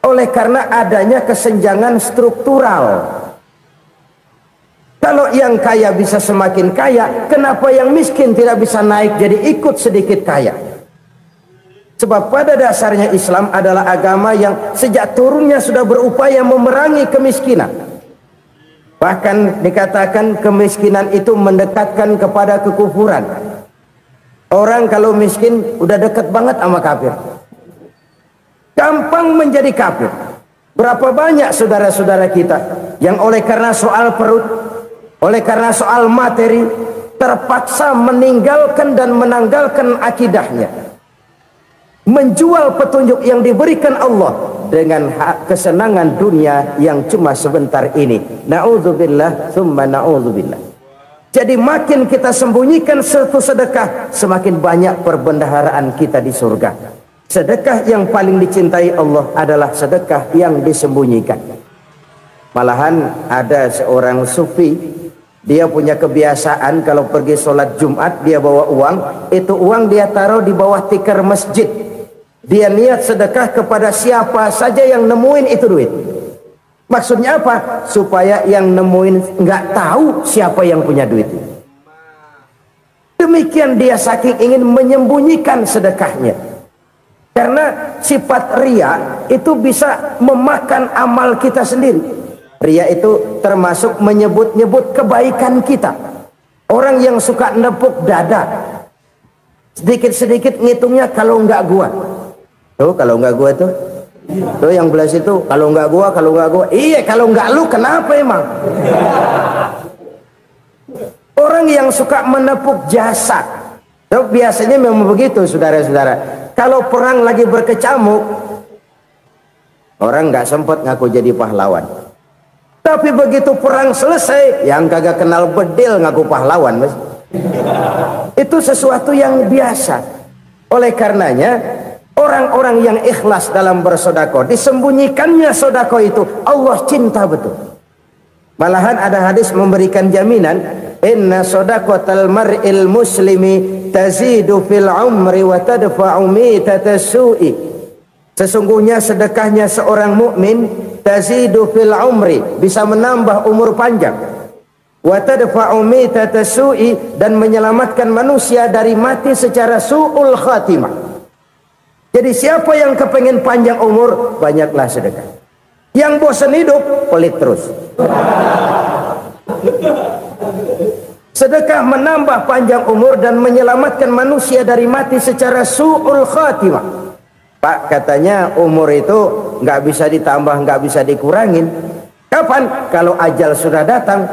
Oleh karena adanya kesenjangan struktural. Kalau yang kaya bisa semakin kaya, kenapa yang miskin tidak bisa naik jadi ikut sedikit kaya? Sebab pada dasarnya Islam adalah agama yang sejak turunnya sudah berupaya memerangi kemiskinan. Bahkan dikatakan kemiskinan itu mendekatkan kepada kekufuran. Orang kalau miskin udah dekat banget sama kafir. Gampang menjadi kafir. Berapa banyak saudara-saudara kita yang oleh karena soal perut, oleh karena soal materi, terpaksa meninggalkan dan menanggalkan akidahnya, menjual petunjuk yang diberikan Allah dengan kesenangan dunia yang cuma sebentar ini. Na'udzubillah thumma na'udzubillah. Jadi makin kita sembunyikan satu sedekah, semakin banyak perbendaharaan kita di surga. Sedekah yang paling dicintai Allah adalah sedekah yang disembunyikan. Malahan ada seorang sufi, dia punya kebiasaan kalau pergi sholat Jumat dia bawa uang, itu uang dia taruh di bawah tikar masjid. Dia niat sedekah kepada siapa saja yang nemuin itu duit. Maksudnya apa? Supaya yang nemuin nggak tahu siapa yang punya duit. Demikian dia saking ingin menyembunyikan sedekahnya. Karena sifat riya itu bisa memakan amal kita sendiri. Riya itu termasuk menyebut-nyebut kebaikan kita. Orang yang suka nepuk dada, sedikit-sedikit ngitungnya kalau nggak gua. Tuh kalau nggak gua tuh yang belas itu kalau nggak gua, iya kalau nggak lu kenapa emang? Orang yang suka menepuk jasad, tuh biasanya memang begitu saudara-saudara. Kalau perang lagi berkecamuk, orang nggak sempat ngaku jadi pahlawan. Tapi begitu perang selesai, yang kagak kenal bedil ngaku pahlawan, mas. Itu sesuatu yang biasa. Oleh karenanya, orang-orang yang ikhlas dalam bersedekah, disembunyikannya sedekah itu Allah cinta betul. Malahan ada hadis memberikan jaminan, inna shadaqatal mar'il muslimi tazidu fil umri wa tadfa'u mitatas su'i. Sesungguhnya sedekahnya seorang mukmin tazidu fil umri, bisa menambah umur panjang, wa tadfa'u mitatas su'i, dan menyelamatkan manusia dari mati secara su'ul khatimah. Jadi siapa yang kepengen panjang umur, banyaklah sedekah. Yang bosan hidup, pelit terus. Sedekah menambah panjang umur dan menyelamatkan manusia dari mati secara su'ul khatimah. Pak, katanya umur itu nggak bisa ditambah, nggak bisa dikurangin. Kapan? Kalau ajal sudah datang.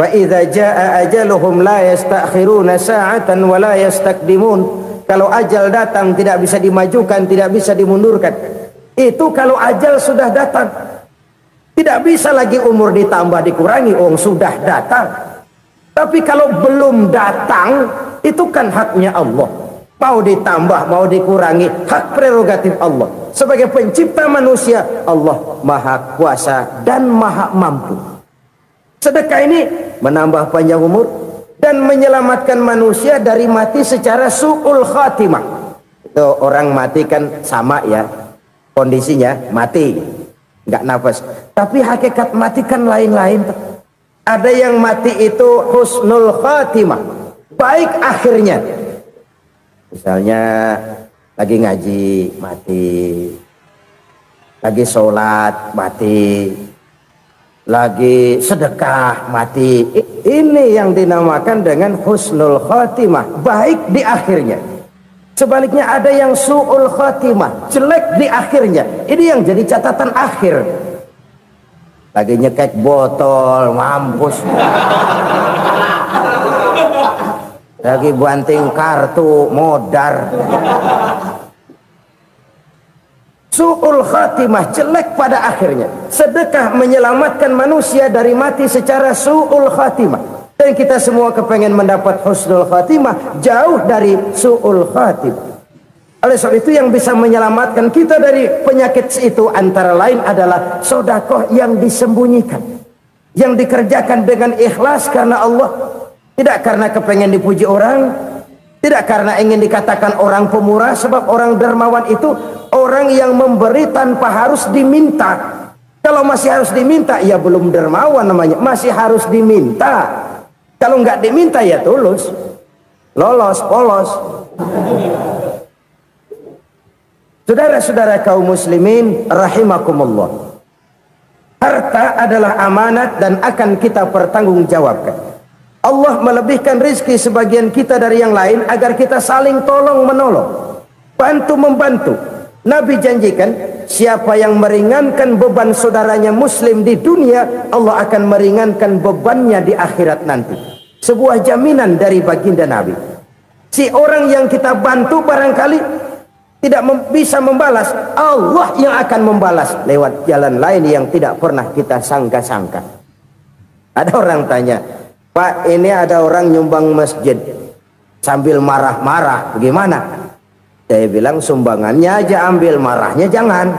Fa idza jaa ajaluhum la yastakhiruna sa'atan wa la yastaqdimun. Kalau ajal datang tidak bisa dimajukan, tidak bisa dimundurkan. Itu kalau ajal sudah datang. Tidak bisa lagi umur ditambah dikurangi, sudah datang. Tapi kalau belum datang, itu kan haknya Allah. Mau ditambah, mau dikurangi, hak prerogatif Allah. Sebagai pencipta manusia, Allah Maha Kuasa dan Maha Mampu. Sedekah ini menambah panjang umur dan menyelamatkan manusia dari mati secara su'ul khatimah. Itu orang mati kan sama ya, kondisinya mati, nggak nafas. Tapi hakikat mati kan lain-lain. Ada yang mati itu husnul khatimah, baik akhirnya. Misalnya lagi ngaji mati, lagi sholat mati, lagi sedekah mati. Ini yang dinamakan dengan husnul khatimah, baik di akhirnya. Sebaliknya ada yang su'ul khatimah, jelek di akhirnya. Ini yang jadi catatan akhir. Lagi nyekek botol, mampus. Lagi banting kartu, modar. Su'ul khatimah, jelek pada akhirnya. Sedekah menyelamatkan manusia dari mati secara su'ul khatimah. Dan kita semua kepengen mendapat husnul khatimah, jauh dari su'ul khatimah. Oleh sebab itu yang bisa menyelamatkan kita dari penyakit itu antara lain adalah sedekah yang disembunyikan, yang dikerjakan dengan ikhlas karena Allah. Tidak karena kepengen dipuji orang, tidak karena ingin dikatakan orang pemurah. Sebab orang dermawan itu orang yang memberi tanpa harus diminta. Kalau masih harus diminta, ya belum dermawan namanya. Masih harus diminta. Kalau nggak diminta, ya tulus, lolos, polos. Saudara-saudara kaum muslimin rahimakumullah, harta adalah amanat dan akan kita pertanggungjawabkan. Allah melebihkan rizki sebagian kita dari yang lain agar kita saling tolong menolong, bantu membantu. Nabi janjikan siapa yang meringankan beban saudaranya muslim di dunia, Allah akan meringankan bebannya di akhirat nanti. Sebuah jaminan dari baginda Nabi. Si orang yang kita bantu barangkali tidak bisa membalas, Allah yang akan membalas lewat jalan lain yang tidak pernah kita sangka-sangka. Ada orang tanya, Pak, ini ada orang nyumbang masjid sambil marah-marah, bagaimana? Saya bilang sumbangannya aja ambil, marahnya jangan.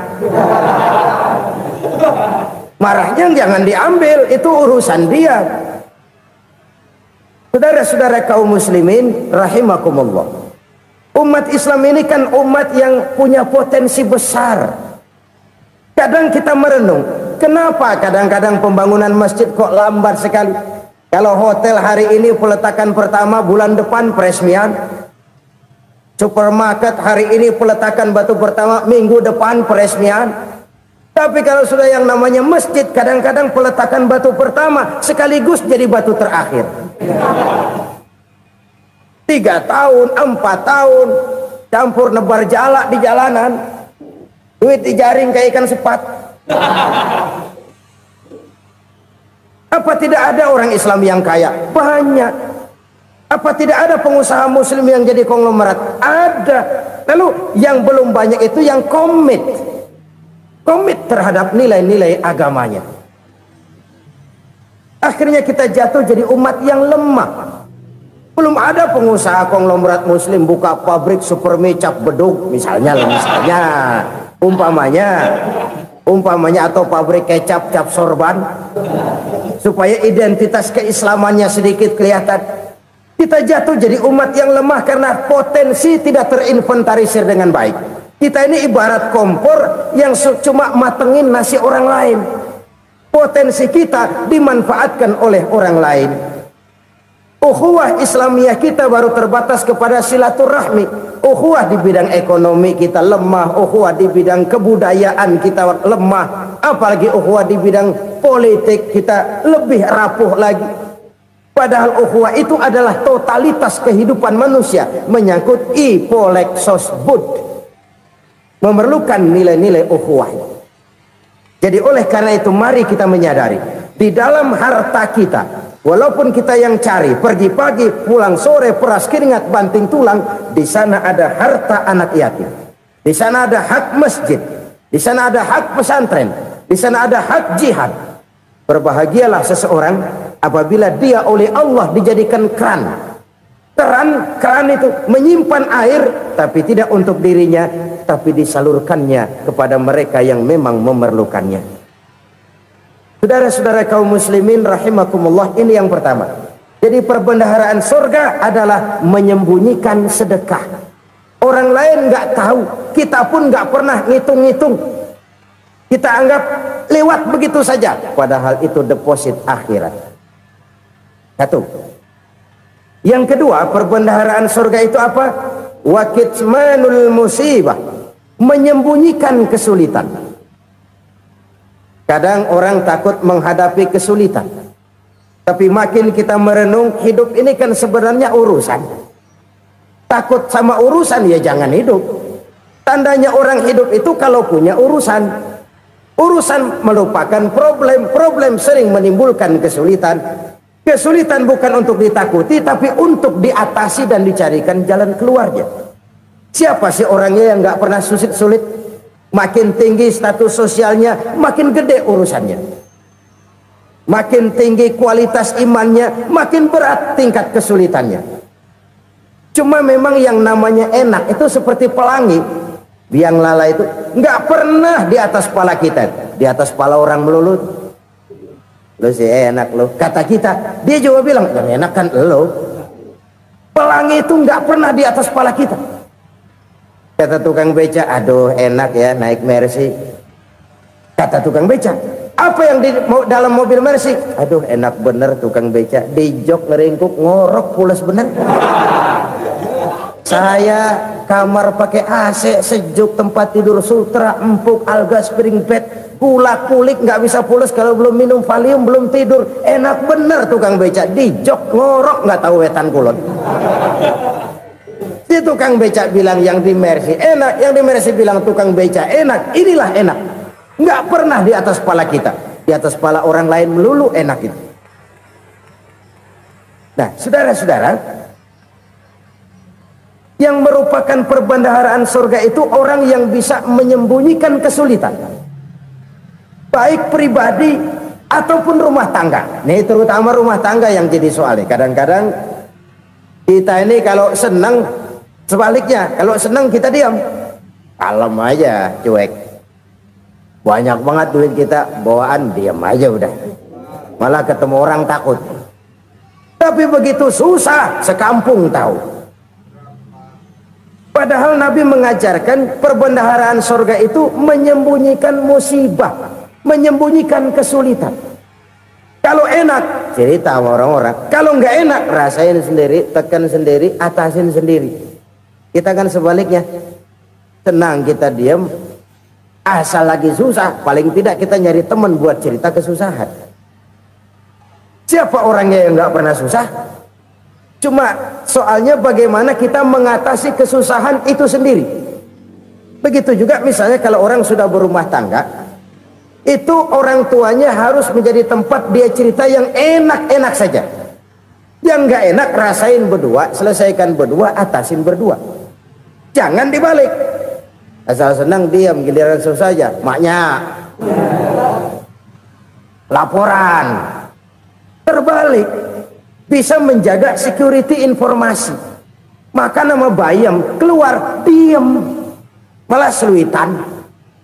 Marahnya jangan diambil, itu urusan dia. Saudara-saudara kaum muslimin rahimakumullah, umat Islam ini kan umat yang punya potensi besar. Kadang kita merenung, kenapa kadang-kadang pembangunan masjid kok lambat sekali? Kalau hotel hari ini peletakan pertama, bulan depan peresmian. Supermarket hari ini peletakan batu pertama, minggu depan peresmian. Tapi kalau sudah yang namanya masjid, kadang-kadang peletakan batu pertama sekaligus jadi batu terakhir. 3 tahun, 4 tahun, campur nebar jalak di jalanan, duit dijaring kayak ikan sepat. Apa tidak ada orang Islam yang kaya? Banyak. Apa tidak ada pengusaha muslim yang jadi konglomerat? Ada. Lalu yang belum banyak itu yang komit terhadap nilai-nilai agamanya. Akhirnya kita jatuh jadi umat yang lemah. Belum ada pengusaha konglomerat muslim buka pabrik supermi cap beduk misalnya umpamanya atau pabrik kecap cap sorban supaya identitas keislamannya sedikit kelihatan. Kita jatuh jadi umat yang lemah karena potensi tidak terinventarisir dengan baik. Kita ini ibarat kompor yang cuma matengin nasi orang lain. Potensi kita dimanfaatkan oleh orang lain. Ukhuwah Islamiyah kita baru terbatas kepada silaturahmi. Ukhuwah di bidang ekonomi kita lemah, ukhuwah di bidang kebudayaan kita lemah, apalagi ukhuwah di bidang politik kita lebih rapuh lagi. Padahal ukhuwah itu adalah totalitas kehidupan manusia, menyangkut ipolek sosbud, memerlukan nilai-nilai ukhuwah. Jadi oleh karena itu mari kita menyadari di dalam harta kita Walaupun kita yang cari, pergi pagi, pulang sore, peras keringat, banting tulang, di sana ada harta anak yatim. Di sana ada hak masjid. Di sana ada hak pesantren. Di sana ada hak jihad. Berbahagialah seseorang apabila dia oleh Allah dijadikan keran. Keran itu menyimpan air, tapi tidak untuk dirinya, tapi disalurkannya kepada mereka yang memang memerlukannya. Saudara-saudara kaum muslimin rahimakumullah, ini yang pertama. Jadi perbendaharaan surga adalah menyembunyikan sedekah. Orang lain nggak tahu, kita pun nggak pernah ngitung-ngitung. Kita anggap lewat begitu saja, padahal itu deposit akhirat. Satu. Yang kedua, perbendaharaan surga itu apa? Wa kitmanul musibah, menyembunyikan kesulitan. Kadang orang takut menghadapi kesulitan, tapi makin kita merenung, hidup ini kan sebenarnya urusan. Takut sama urusan, ya jangan hidup. Tandanya orang hidup itu kalau punya urusan. Urusan melupakan problem. Problem sering menimbulkan kesulitan. Kesulitan bukan untuk ditakuti, tapi untuk diatasi dan dicarikan jalan keluarnya. Siapa sih orangnya yang nggak pernah sulit-sulit? Makin tinggi status sosialnya, makin gede urusannya. Makin tinggi kualitas imannya, makin berat tingkat kesulitannya. Cuma memang yang namanya enak itu seperti pelangi. Biang lala itu nggak pernah di atas kepala kita, di atas kepala orang melulu. Lo sih enak lo, kata kita. Dia juga bilang yang enak kan lo. Pelangi itu nggak pernah di atas kepala kita. Kata tukang beca, aduh enak ya naik Mercy. Kata tukang beca, apa yang di dalam mobil Mercy? Aduh enak bener tukang beca, di jok ngeringkuk ngorok pulas bener. Saya kamar pakai AC sejuk, tempat tidur sutra empuk, alga spring bed, kulak kulik nggak bisa pulas kalau belum minum Valium, belum tidur. Enak bener tukang beca, di jok ngorok nggak tahu wetan kulon. Si tukang becak bilang yang di Mercy enak, yang di Mercy bilang tukang becak enak. Inilah enak, nggak pernah di atas kepala kita, di atas kepala orang lain melulu enak itu. Nah, saudara-saudara, yang merupakan perbendaharaan surga itu orang yang bisa menyembunyikan kesulitan, baik pribadi ataupun rumah tangga. Nih terutama rumah tangga yang jadi soalnya. Kadang-kadang kita ini kalau senang, sebaliknya, kalau senang kita diam, kalem aja, cuek. Banyak banget duit kita, bawaan diam aja udah. Malah ketemu orang takut. Tapi begitu susah, sekampung tahu. Padahal Nabi mengajarkan perbendaharaan surga itu menyembunyikan musibah, menyembunyikan kesulitan. Kalau enak, cerita sama orang-orang. Kalau nggak enak, rasain sendiri, tekan sendiri, atasin sendiri. Kita kan sebaliknya, senang kita diam, asal lagi susah, paling tidak kita nyari teman buat cerita kesusahan. Siapa orangnya yang nggak pernah susah? Cuma soalnya bagaimana kita mengatasi kesusahan itu sendiri. Begitu juga misalnya kalau orang sudah berumah tangga, itu orang tuanya harus menjadi tempat dia cerita yang enak-enak saja. Yang nggak enak rasain berdua, selesaikan berdua, atasin berdua. Jangan dibalik. Asal senang diam, giliran susah saja. Maknya laporan. Terbalik. Bisa menjaga security informasi. Maka nama bayam keluar diam, malah seluitan.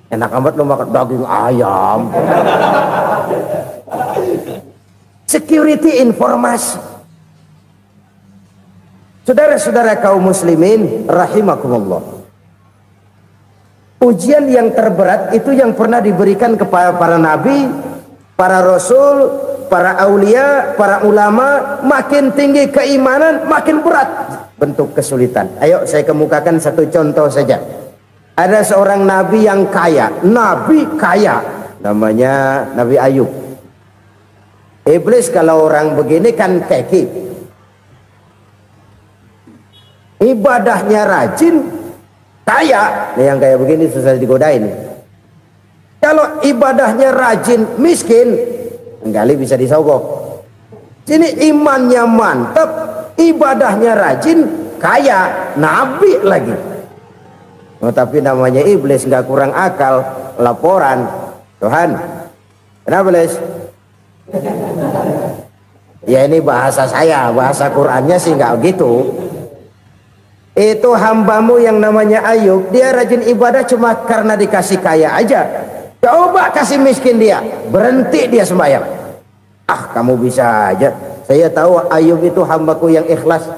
Enak amat lo makan daging ayam. Security informasi. Saudara-saudara kaum muslimin rahimakumullah. Ujian yang terberat itu yang pernah diberikan kepada para nabi, para rasul, para aulia, para ulama. Makin tinggi keimanan, makin berat bentuk kesulitan. Ayo saya kemukakan satu contoh saja. Ada seorang nabi yang kaya, nabi kaya, namanya Nabi Ayub. Iblis kalau orang begini kan keki. Ibadahnya rajin, kaya. Nih yang kayak begini susah digodain. Kalau ibadahnya rajin, miskin, enggali bisa disogok. Sini imannya mantap, ibadahnya rajin, kaya, nabi lagi. Oh, tapi namanya iblis nggak kurang akal. Laporan, Tuhan, kenapa Les? Ya ini bahasa saya, bahasa Qurannya sih nggak gitu. Itu hambamu yang namanya Ayub, dia rajin ibadah cuma karena dikasih kaya aja. Coba kasih miskin dia, berhenti dia sembahyang. Ah, kamu bisa aja. Saya tahu Ayub itu hambaku yang ikhlas.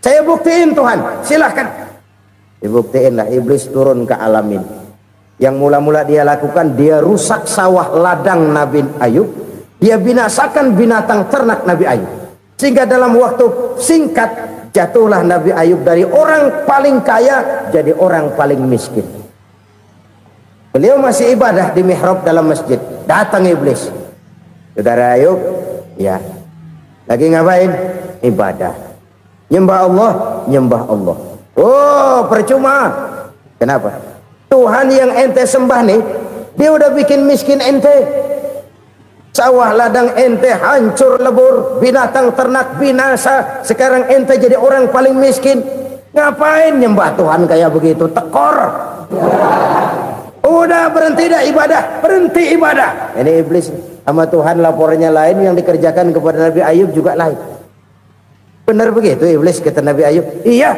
Saya buktiin Tuhan, silahkan. Dibuktiin lah, iblis turun ke alam ini. Yang mula-mula dia lakukan, dia rusak sawah ladang Nabi Ayub. Dia binasakan binatang ternak Nabi Ayub. Sehingga dalam waktu singkat, jatuhlah Nabi Ayub dari orang paling kaya jadi orang paling miskin. Beliau masih ibadah di mihrab dalam masjid. Datang iblis. Saudara Ayub, ya, lagi ngapain? Ibadah. Nyembah Allah, nyembah Allah. Oh, percuma. Kenapa? Tuhan yang ente sembah nih, dia udah bikin miskin ente. Sawah ladang ente hancur lebur, binatang ternak binasa. Sekarang ente jadi orang paling miskin. Ngapain nyembah Tuhan kayak begitu? Tekor. Udah berhenti dah ibadah, berhenti ibadah. Ini iblis. Sama Tuhan laporannya lain, yang dikerjakan kepada Nabi Ayub juga lain. Benar begitu iblis, kata Nabi Ayub. Iya,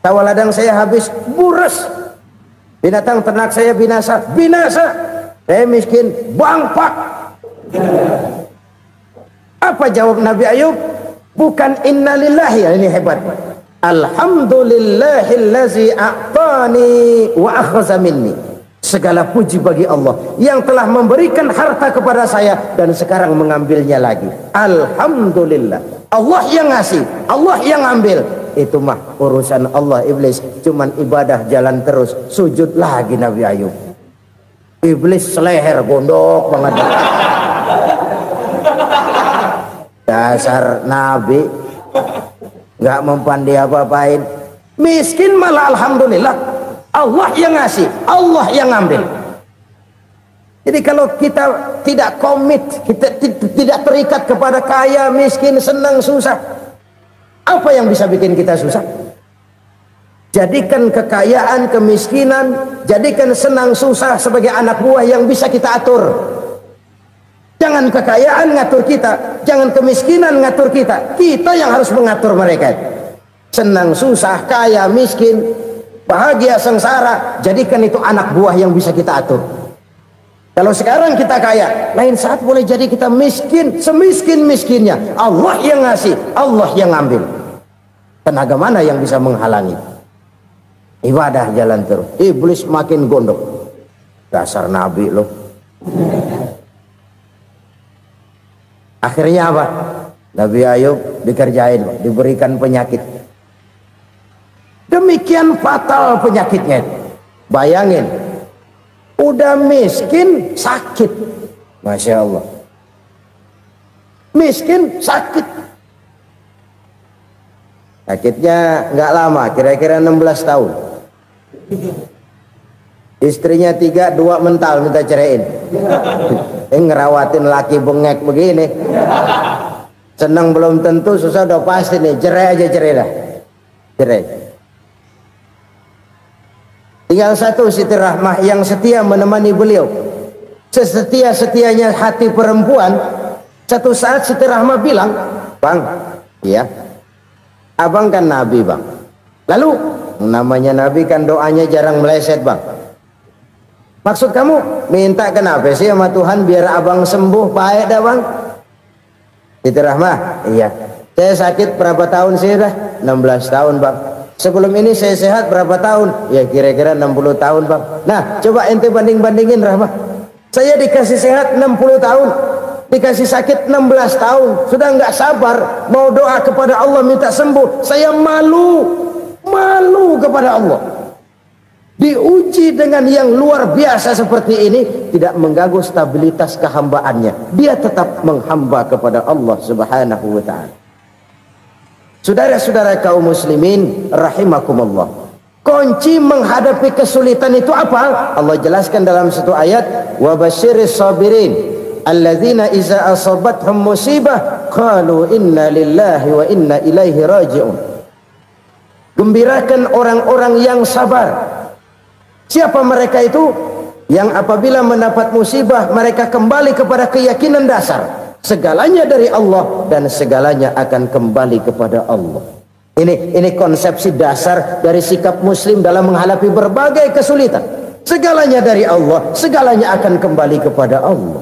sawah ladang saya habis, buras. Binatang ternak saya binasa, binasa. Saya miskin, bangpak. Apa jawab Nabi Ayub? Bukan innalillahi, ini hebat. Alhamdulillahillazi a'tani wa akhza minni. Segala puji bagi Allah yang telah memberikan harta kepada saya dan sekarang mengambilnya lagi. Alhamdulillah. Allah yang ngasih, Allah yang ambil. Itu mah urusan Allah. Iblis cuman ibadah jalan terus, sujud lagi Nabi Ayub. Iblis seleher gondok banget. Dasar Nabi nggak mempan dia apa-apain. Miskin malah alhamdulillah. Allah yang ngasih, Allah yang ngambil. Jadi kalau kita tidak komit, kita tidak terikat kepada kaya, miskin, senang, susah, apa yang bisa bikin kita susah? Jadikan kekayaan, kemiskinan, jadikan senang, susah sebagai anak buah yang bisa kita atur. Jangan kekayaan ngatur kita, jangan kemiskinan ngatur kita. Kita yang harus mengatur mereka. Senang, susah, kaya, miskin, bahagia, sengsara, jadikan itu anak buah yang bisa kita atur. Kalau sekarang kita kaya, lain saat boleh jadi kita miskin, semiskin-miskinnya. Allah yang ngasih, Allah yang ngambil. Tenaga mana yang bisa menghalangi? Ibadah jalan terus. Iblis makin gondok. Dasar Nabi loh. Akhirnya apa? Nabi Ayub dikerjain, diberikan penyakit. Demikian fatal penyakitnya. Bayangin, udah miskin sakit. Masya Allah. Miskin sakit. Sakitnya nggak lama, kira-kira 16 tahun. Istrinya 3, 2 mental minta ceraiin. Ngerawatin laki bengek begini. Senang belum tentu, susah udah pasti nih. Cerai aja, cerai dah. Cerai. Tinggal satu Siti Rahmah yang setia menemani beliau. Sesetia-setianya hati perempuan. Satu saat Siti Rahmah bilang, "Bang, iya, abang kan Nabi bang. Lalu namanya Nabi kan doanya jarang meleset bang. Maksud kamu minta kenapa sih sama Tuhan biar abang sembuh baik dah bang?" Siti Rahmah, iya. Saya sakit berapa tahun sih dah? 16 tahun bang. Sebelum ini saya sehat berapa tahun? Ya kira-kira 60 tahun bang. Nah coba ente banding-bandingin Rahmah. Saya dikasih sehat 60 tahun, dikasih sakit 16 tahun. Sudah nggak sabar mau doa kepada Allah minta sembuh. Saya malu kepada Allah. Diuji dengan yang luar biasa seperti ini, tidak mengganggu stabilitas kehambaannya. Dia tetap menghamba kepada Allah Subhanahu wa ta'ala. Saudara-saudara kaum muslimin rahimakumullah, kunci menghadapi kesulitan itu apa? Allah jelaskan dalam satu ayat, wa basyiris sabirin, alladzina iza asabathum musibah qalu inna lillahi wa inna ilaihi raji'un. Gembirakan orang-orang yang sabar. Siapa mereka itu? Yang apabila mendapat musibah mereka kembali kepada keyakinan dasar, segalanya dari Allah dan segalanya akan kembali kepada Allah. Ini konsepsi dasar dari sikap muslim dalam menghadapi berbagai kesulitan. Segalanya dari Allah, segalanya akan kembali kepada Allah.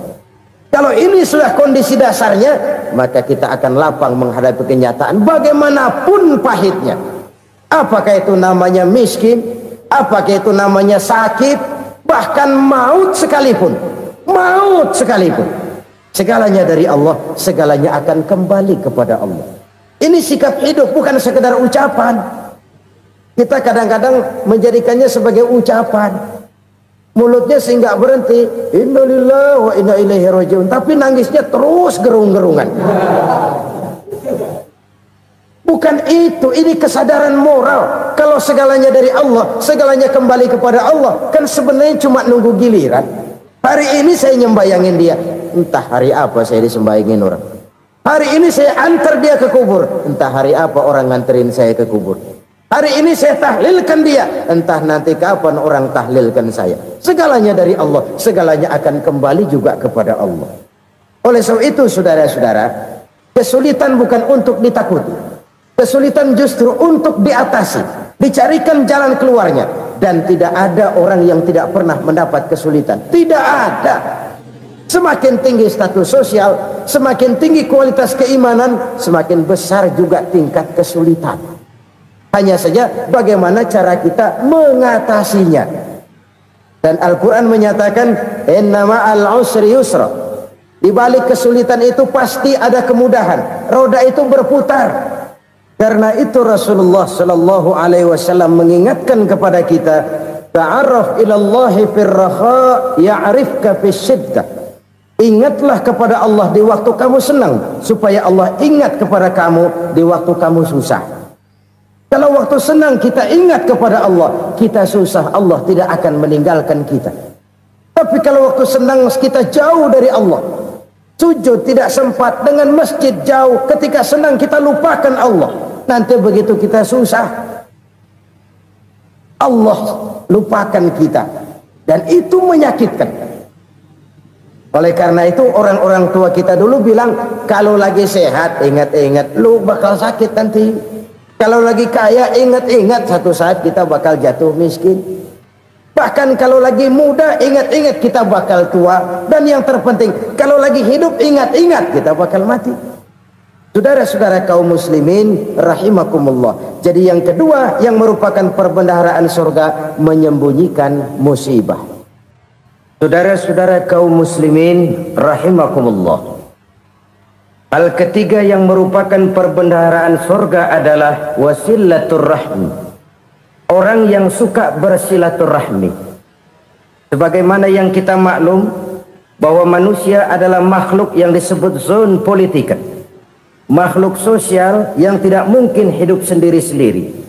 Kalau ini sudah kondisi dasarnya, maka kita akan lapang menghadapi kenyataan bagaimanapun pahitnya. Apakah itu namanya miskin, apakah itu namanya sakit, bahkan maut sekalipun. Maut sekalipun, segalanya dari Allah, segalanya akan kembali kepada Allah. Ini sikap hidup, bukan sekedar ucapan. Kita kadang-kadang menjadikannya sebagai ucapan. Mulutnya sehingga berhenti, innalillahi wa inna ilaihi raji'un, tapi nangisnya terus gerung-gerungan. Bukan itu, ini kesadaran moral. Kalau segalanya dari Allah, segalanya kembali kepada Allah, kan sebenarnya cuma nunggu giliran. Hari ini saya nyembayangin dia, entah hari apa saya disembayangin orang. Hari ini saya antar dia ke kubur, entah hari apa orang nganterin saya ke kubur. Hari ini saya tahlilkan dia, entah nanti kapan orang tahlilkan saya. Segalanya dari Allah, segalanya akan kembali juga kepada Allah. Oleh sebab itu saudara-saudara, kesulitan bukan untuk ditakuti, kesulitan justru untuk diatasi, dicarikan jalan keluarnya. Dan tidak ada orang yang tidak pernah mendapat kesulitan, tidak ada. Semakin tinggi status sosial, semakin tinggi kualitas keimanan, semakin besar juga tingkat kesulitan. Hanya saja bagaimana cara kita mengatasinya. Dan Al-Quran menyatakan, inna ma'al usri yusra. Di balik kesulitan itu pasti ada kemudahan. Roda itu berputar. Karena itu Rasulullah Sallallahu Alaihi Wasallam mengingatkan kepada kita, ta'arraf ilallahi firraha ya'rifka fisyiddah. Ingatlah kepada Allah di waktu kamu senang, supaya Allah ingat kepada kamu di waktu kamu susah. Kalau waktu senang kita ingat kepada Allah, kita susah, Allah tidak akan meninggalkan kita. Tapi kalau waktu senang kita jauh dari Allah, sujud tidak sempat, dengan masjid jauh, ketika senang kita lupakan Allah, nanti begitu kita susah, Allah lupakan kita, dan itu menyakitkan. Oleh karena itu orang-orang tua kita dulu bilang, kalau lagi sehat ingat-ingat lu bakal sakit nanti. Kalau lagi kaya ingat-ingat satu saat kita bakal jatuh miskin. Bahkan kalau lagi muda ingat-ingat kita bakal tua. Dan yang terpenting, kalau lagi hidup ingat-ingat kita bakal mati. Saudara-saudara kaum muslimin rahimakumullah. Jadi yang kedua yang merupakan perbendaharaan surga, menyembunyikan musibah. Saudara-saudara kaum muslimin rahimakumullah. Hal ketiga yang merupakan perbendaharaan surga adalah wasilatur rahmi. Orang yang suka bersilaturahmi. Sebagaimana yang kita maklum bahwa manusia adalah makhluk yang disebut zon politika. Makhluk sosial yang tidak mungkin hidup sendiri-sendiri.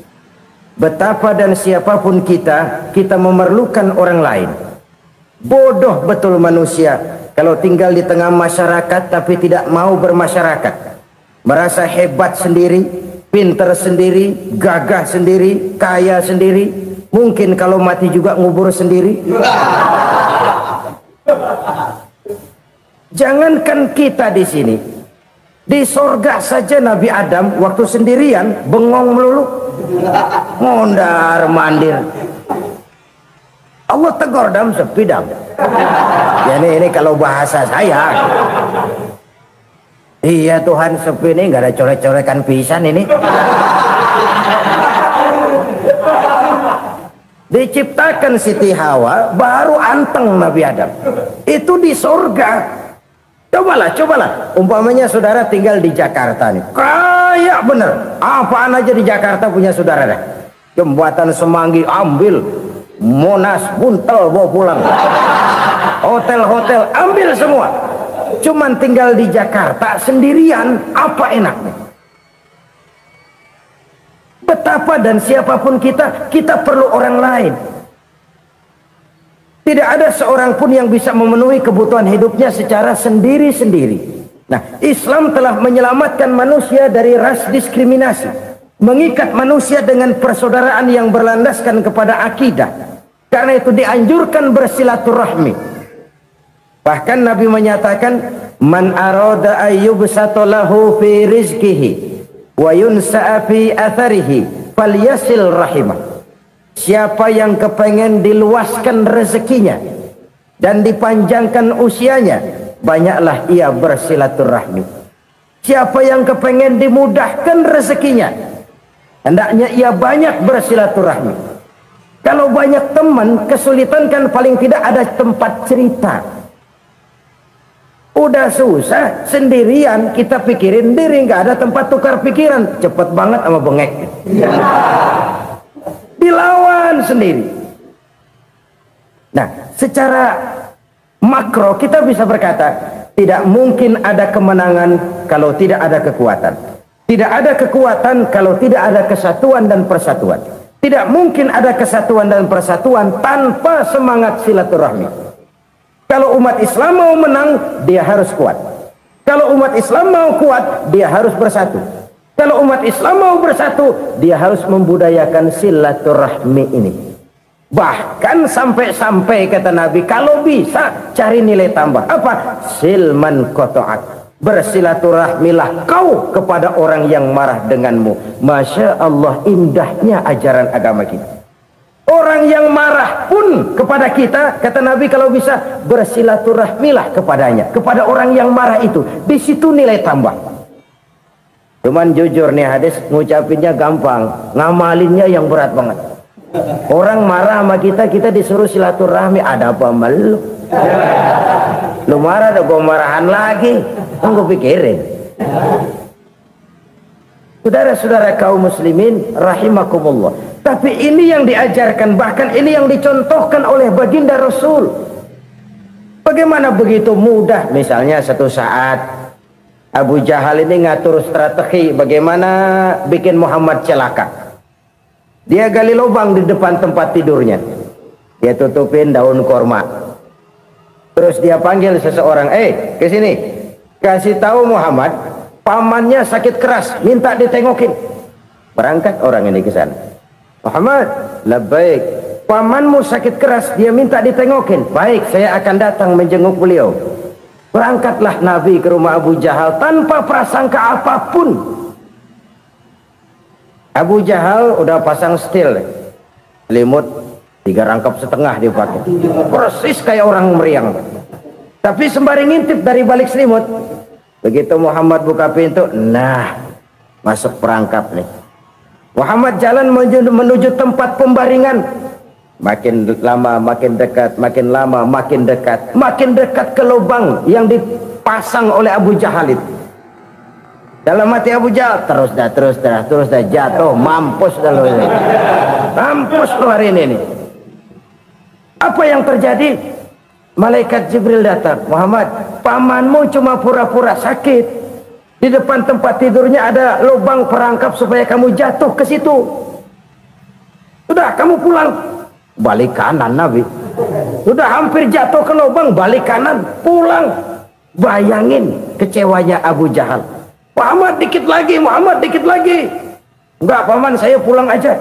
Betapa dan siapapun kita memerlukan orang lain. Bodoh betul manusia kalau tinggal di tengah masyarakat tapi tidak mau bermasyarakat. Merasa hebat sendiri, pinter sendiri, gagah sendiri, kaya sendiri. Mungkin kalau mati juga ngubur sendiri. Jangankan kita di sini, di sorga saja Nabi Adam waktu sendirian bengong melulu, mondar mandir. Allah tegur dam sepi dam. Ya ini kalau bahasa saya. Iya Tuhan sepi ini nggak ada coret-corekan pisan ini. Diciptakan Siti Hawa baru anteng Nabi Adam. Itu di surga. Cobalah. Umpamanya saudara tinggal di Jakarta nih. Kaya bener. Apaan aja di Jakarta punya saudara dah. Jembatan Semanggi ambil. Monas buntel bawa pulang. Hotel-hotel ambil semua. Cuman tinggal di Jakarta sendirian, apa enaknya? Betapa dan siapapun kita perlu orang lain. Tidak ada seorang pun yang bisa memenuhi kebutuhan hidupnya secara sendiri-sendiri. Nah, Islam telah menyelamatkan manusia dari ras diskriminasi, mengikat manusia dengan persaudaraan yang berlandaskan kepada akidah. Karena itu dianjurkan bersilaturahmi. Bahkan Nabi menyatakan, man arada ayyubsata lahu fi rizqihi wa yunsa'a fi atharihi falyasil rahimah. Siapa yang kepengen diluaskan rezekinya dan dipanjangkan usianya, banyaklah ia bersilaturahmi. Siapa yang kepengen dimudahkan rezekinya, hendaknya ia banyak bersilaturahmi. Kalau banyak teman, kesulitan kan paling tidak ada tempat cerita. Udah susah sendirian, kita pikirin diri, nggak ada tempat tukar pikiran. Cepet banget sama bengek. Dilawan sendiri. Nah, secara makro kita bisa berkata, tidak mungkin ada kemenangan kalau tidak ada kekuatan. Tidak ada kekuatan kalau tidak ada kesatuan dan persatuan. Tidak mungkin ada kesatuan dan persatuan tanpa semangat silaturahmi. Kalau umat Islam mau menang, dia harus kuat. Kalau umat Islam mau kuat, dia harus bersatu. Kalau umat Islam mau bersatu, dia harus membudayakan silaturahmi ini. Bahkan sampai-sampai kata Nabi, kalau bisa cari nilai tambah. Apa? Silman qata'ak. Bersilaturahmilah kau kepada orang yang marah denganmu. Masya Allah, indahnya ajaran agama kita. Orang yang marah pun kepada kita, kata Nabi, kalau bisa bersilaturahmilah kepadanya, kepada orang yang marah itu. Di situ nilai tambah. Cuman jujur nih hadis, ngucapinnya gampang, ngamalinnya yang berat banget. Orang marah sama kita, kita disuruh silaturahmi, ada apa malu? Lu marah, ada gua marahan lagi. Tunggu pikirin. Saudara-saudara kaum muslimin rahimakumullah. Tapi ini yang diajarkan, bahkan ini yang dicontohkan oleh baginda Rasul. Bagaimana begitu mudah, misalnya satu saat Abu Jahal ini ngatur strategi bagaimana bikin Muhammad celaka. Dia gali lubang di depan tempat tidurnya. Dia tutupin daun korma. Terus dia panggil seseorang, ke sini. Kasih tahu Muhammad, pamannya sakit keras, minta ditengokin. Berangkat orang ini ke sana. Muhammad, labbaik. Pamanmu sakit keras, dia minta ditengokin. Baik, saya akan datang menjenguk beliau. Berangkatlah Nabi ke rumah Abu Jahal tanpa prasangka apapun. Abu Jahal udah pasang setil, selimut 3 rangkap setengah dipakai, persis kayak orang meriang. Tapi sembari ngintip dari balik selimut, begitu Muhammad buka pintu, nah masuk perangkap nih. Muhammad jalan menuju tempat pembaringan. Makin lama makin dekat, makin lama makin dekat, makin dekat ke lubang yang dipasang oleh Abu Jahal itu. Dalam hati Abu Jahal, terus dah jatuh, mampus dah lo ini. Mampus lo hari ini nih. Apa yang terjadi? Malaikat Jibril datang. Muhammad, pamanmu cuma pura-pura sakit. Di depan tempat tidurnya ada lubang perangkap supaya kamu jatuh ke situ. Sudah, kamu pulang. Balik kanan Nabi. Sudah hampir jatuh ke lubang, balik kanan, pulang. Bayangin kecewanya Abu Jahal. Muhammad dikit lagi, Muhammad dikit lagi. Enggak paman, saya pulang aja.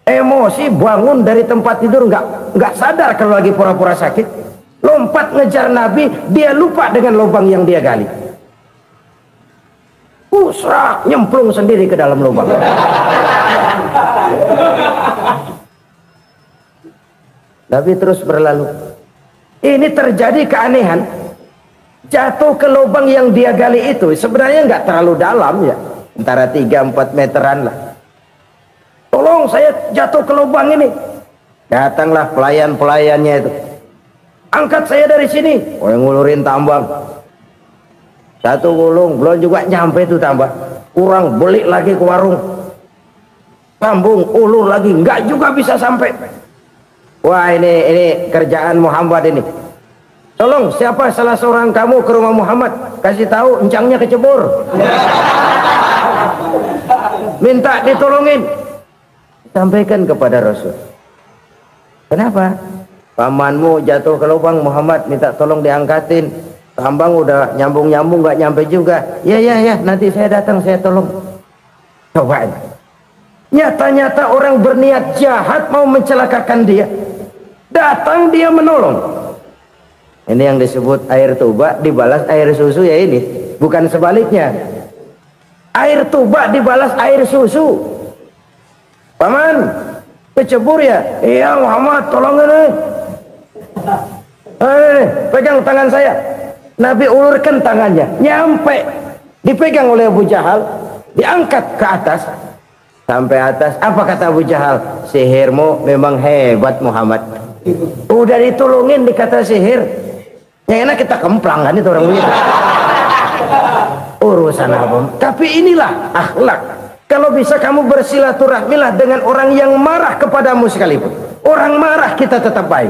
Emosi bangun dari tempat tidur, enggak sadar kalau lagi pura-pura sakit. Lompat ngejar Nabi, dia lupa dengan lubang yang dia gali. Pusrak, nyemplung sendiri ke dalam lubang. Nabi terus berlalu. Ini terjadi keanehan. Jatuh ke lubang yang dia gali itu sebenarnya nggak terlalu dalam ya, antara 3-4 meteran lah. Tolong saya jatuh ke lubang ini. Datanglah pelayan-pelayannya itu. Angkat saya dari sini. Oh, yang ngulurin tambang. Satu gulung belum juga nyampe itu tambang. Kurang beli lagi ke warung. Sambung ulur lagi, nggak juga bisa sampai. Wah, ini kerjaan Muhammad ini. Tolong siapa salah seorang kamu ke rumah Muhammad, kasih tahu encangnya kecebur. Minta ditolongin. Sampaikan kepada Rasul. Kenapa? pamanmu jatuh ke lubang, Muhammad minta tolong diangkatin, tambang udah nyambung-nyambung nggak nyampe juga. Ya nanti saya datang, saya tolong. Coba nyata-nyata orang berniat jahat mau mencelakakan dia, datang dia menolong. Ini yang disebut air tuba dibalas air susu ya, ini bukan sebaliknya. Air tuba dibalas air susu. Paman kecebur ya? Iya Muhammad, tolong ini. Pegang tangan saya. Nabi ulurkan tangannya, nyampe, dipegang oleh Abu Jahal, diangkat ke atas sampai atas. Apa kata Abu Jahal? Sihirmu memang hebat Muhammad. Udah ditolongin dikata sihir, yang enak kita kemplang kan itu orang begitu. Urusan apa? Tapi inilah akhlak. Kalau bisa kamu bersilaturahmilah dengan orang yang marah kepadamu sekalipun. Orang marah kita tetap baik.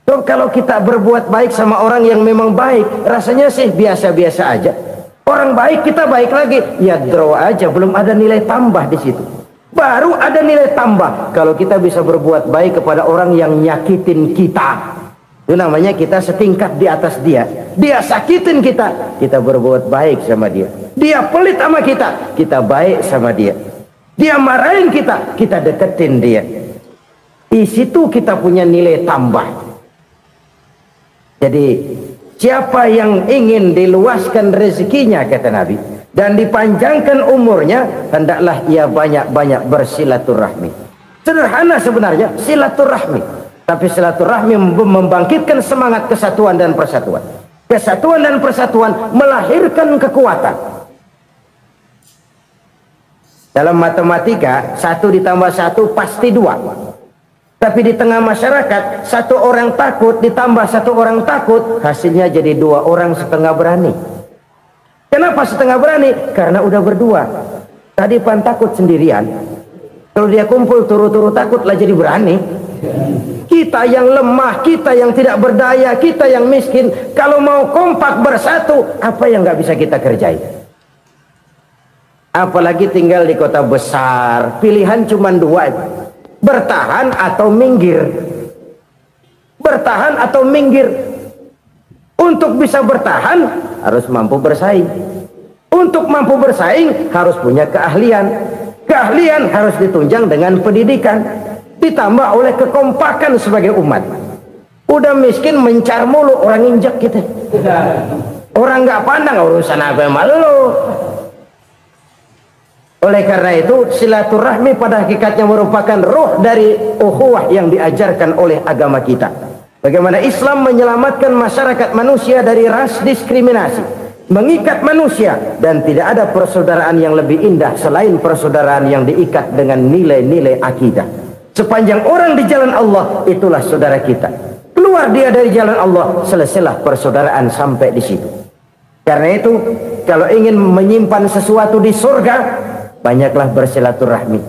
So, kalau kita berbuat baik sama orang yang memang baik, rasanya sih biasa-biasa aja. Orang baik kita baik lagi, ya draw aja, belum ada nilai tambah di situ. Baru ada nilai tambah kalau kita bisa berbuat baik kepada orang yang nyakitin kita. Itu namanya kita setingkat di atas dia. Dia sakitin kita, kita berbuat baik sama dia. Dia pelit sama kita, kita baik sama dia. Dia marahin kita, kita deketin dia. Di situ kita punya nilai tambah. Jadi siapa yang ingin diluaskan rezekinya, kata Nabi, dan dipanjangkan umurnya, hendaklah ia banyak-banyak bersilaturahmi. Sederhana sebenarnya silaturahmi, tapi silaturahmi membangkitkan semangat kesatuan dan persatuan. Kesatuan dan persatuan melahirkan kekuatan. Dalam matematika 1 ditambah 1 pasti 2. Tapi di tengah masyarakat, 1 orang takut ditambah 1 orang takut, hasilnya jadi 2 orang setengah berani. Kenapa setengah berani? Karena udah berdua. Tadi pan takut sendirian, kalau dia kumpul turu-turu takutlah jadi berani. Kita yang lemah, kita yang tidak berdaya, kita yang miskin, kalau mau kompak bersatu, apa yang nggak bisa kita kerjain? Apalagi tinggal di kota besar, pilihan cuma 2. Bertahan atau minggir. Bertahan atau minggir. Untuk bisa bertahan harus mampu bersaing. Untuk mampu bersaing harus punya keahlian. Keahlian harus ditunjang dengan pendidikan, ditambah oleh kekompakan sebagai umat. Udah miskin mencar mulu, orang injak kita. Orang nggak pandang urusan apa yang malu. Oleh karena itu silaturahmi pada hakikatnya merupakan roh dari ukhuwah yang diajarkan oleh agama kita. Bagaimana Islam menyelamatkan masyarakat manusia dari ras diskriminasi, mengikat manusia, dan tidak ada persaudaraan yang lebih indah selain persaudaraan yang diikat dengan nilai-nilai akidah. Sepanjang orang di jalan Allah, itulah saudara kita. Keluar dia dari jalan Allah, selesailah persaudaraan sampai di situ. Karena itu kalau ingin menyimpan sesuatu di surga, banyaklah bersilaturahmi,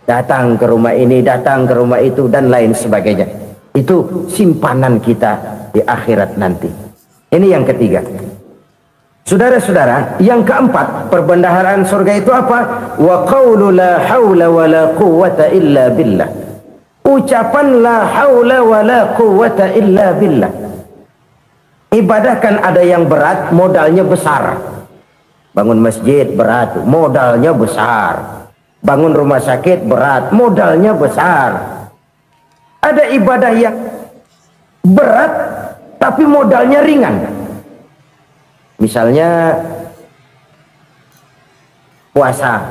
datang ke rumah ini, datang ke rumah itu, dan lain sebagainya. Itu simpanan kita di akhirat nanti. Ini yang ketiga. Saudara-saudara, yang keempat, perbendaharaan surga itu apa? Wa qawlu la hawla wa la quwwata illa billah. Ucapan la hawla wa la quwwata illa billah. Ibadah kan ada yang berat, modalnya besar. Bangun masjid berat, modalnya besar. Bangun rumah sakit berat, modalnya besar. Ada ibadah yang berat tapi modalnya ringan. Misalnya puasa.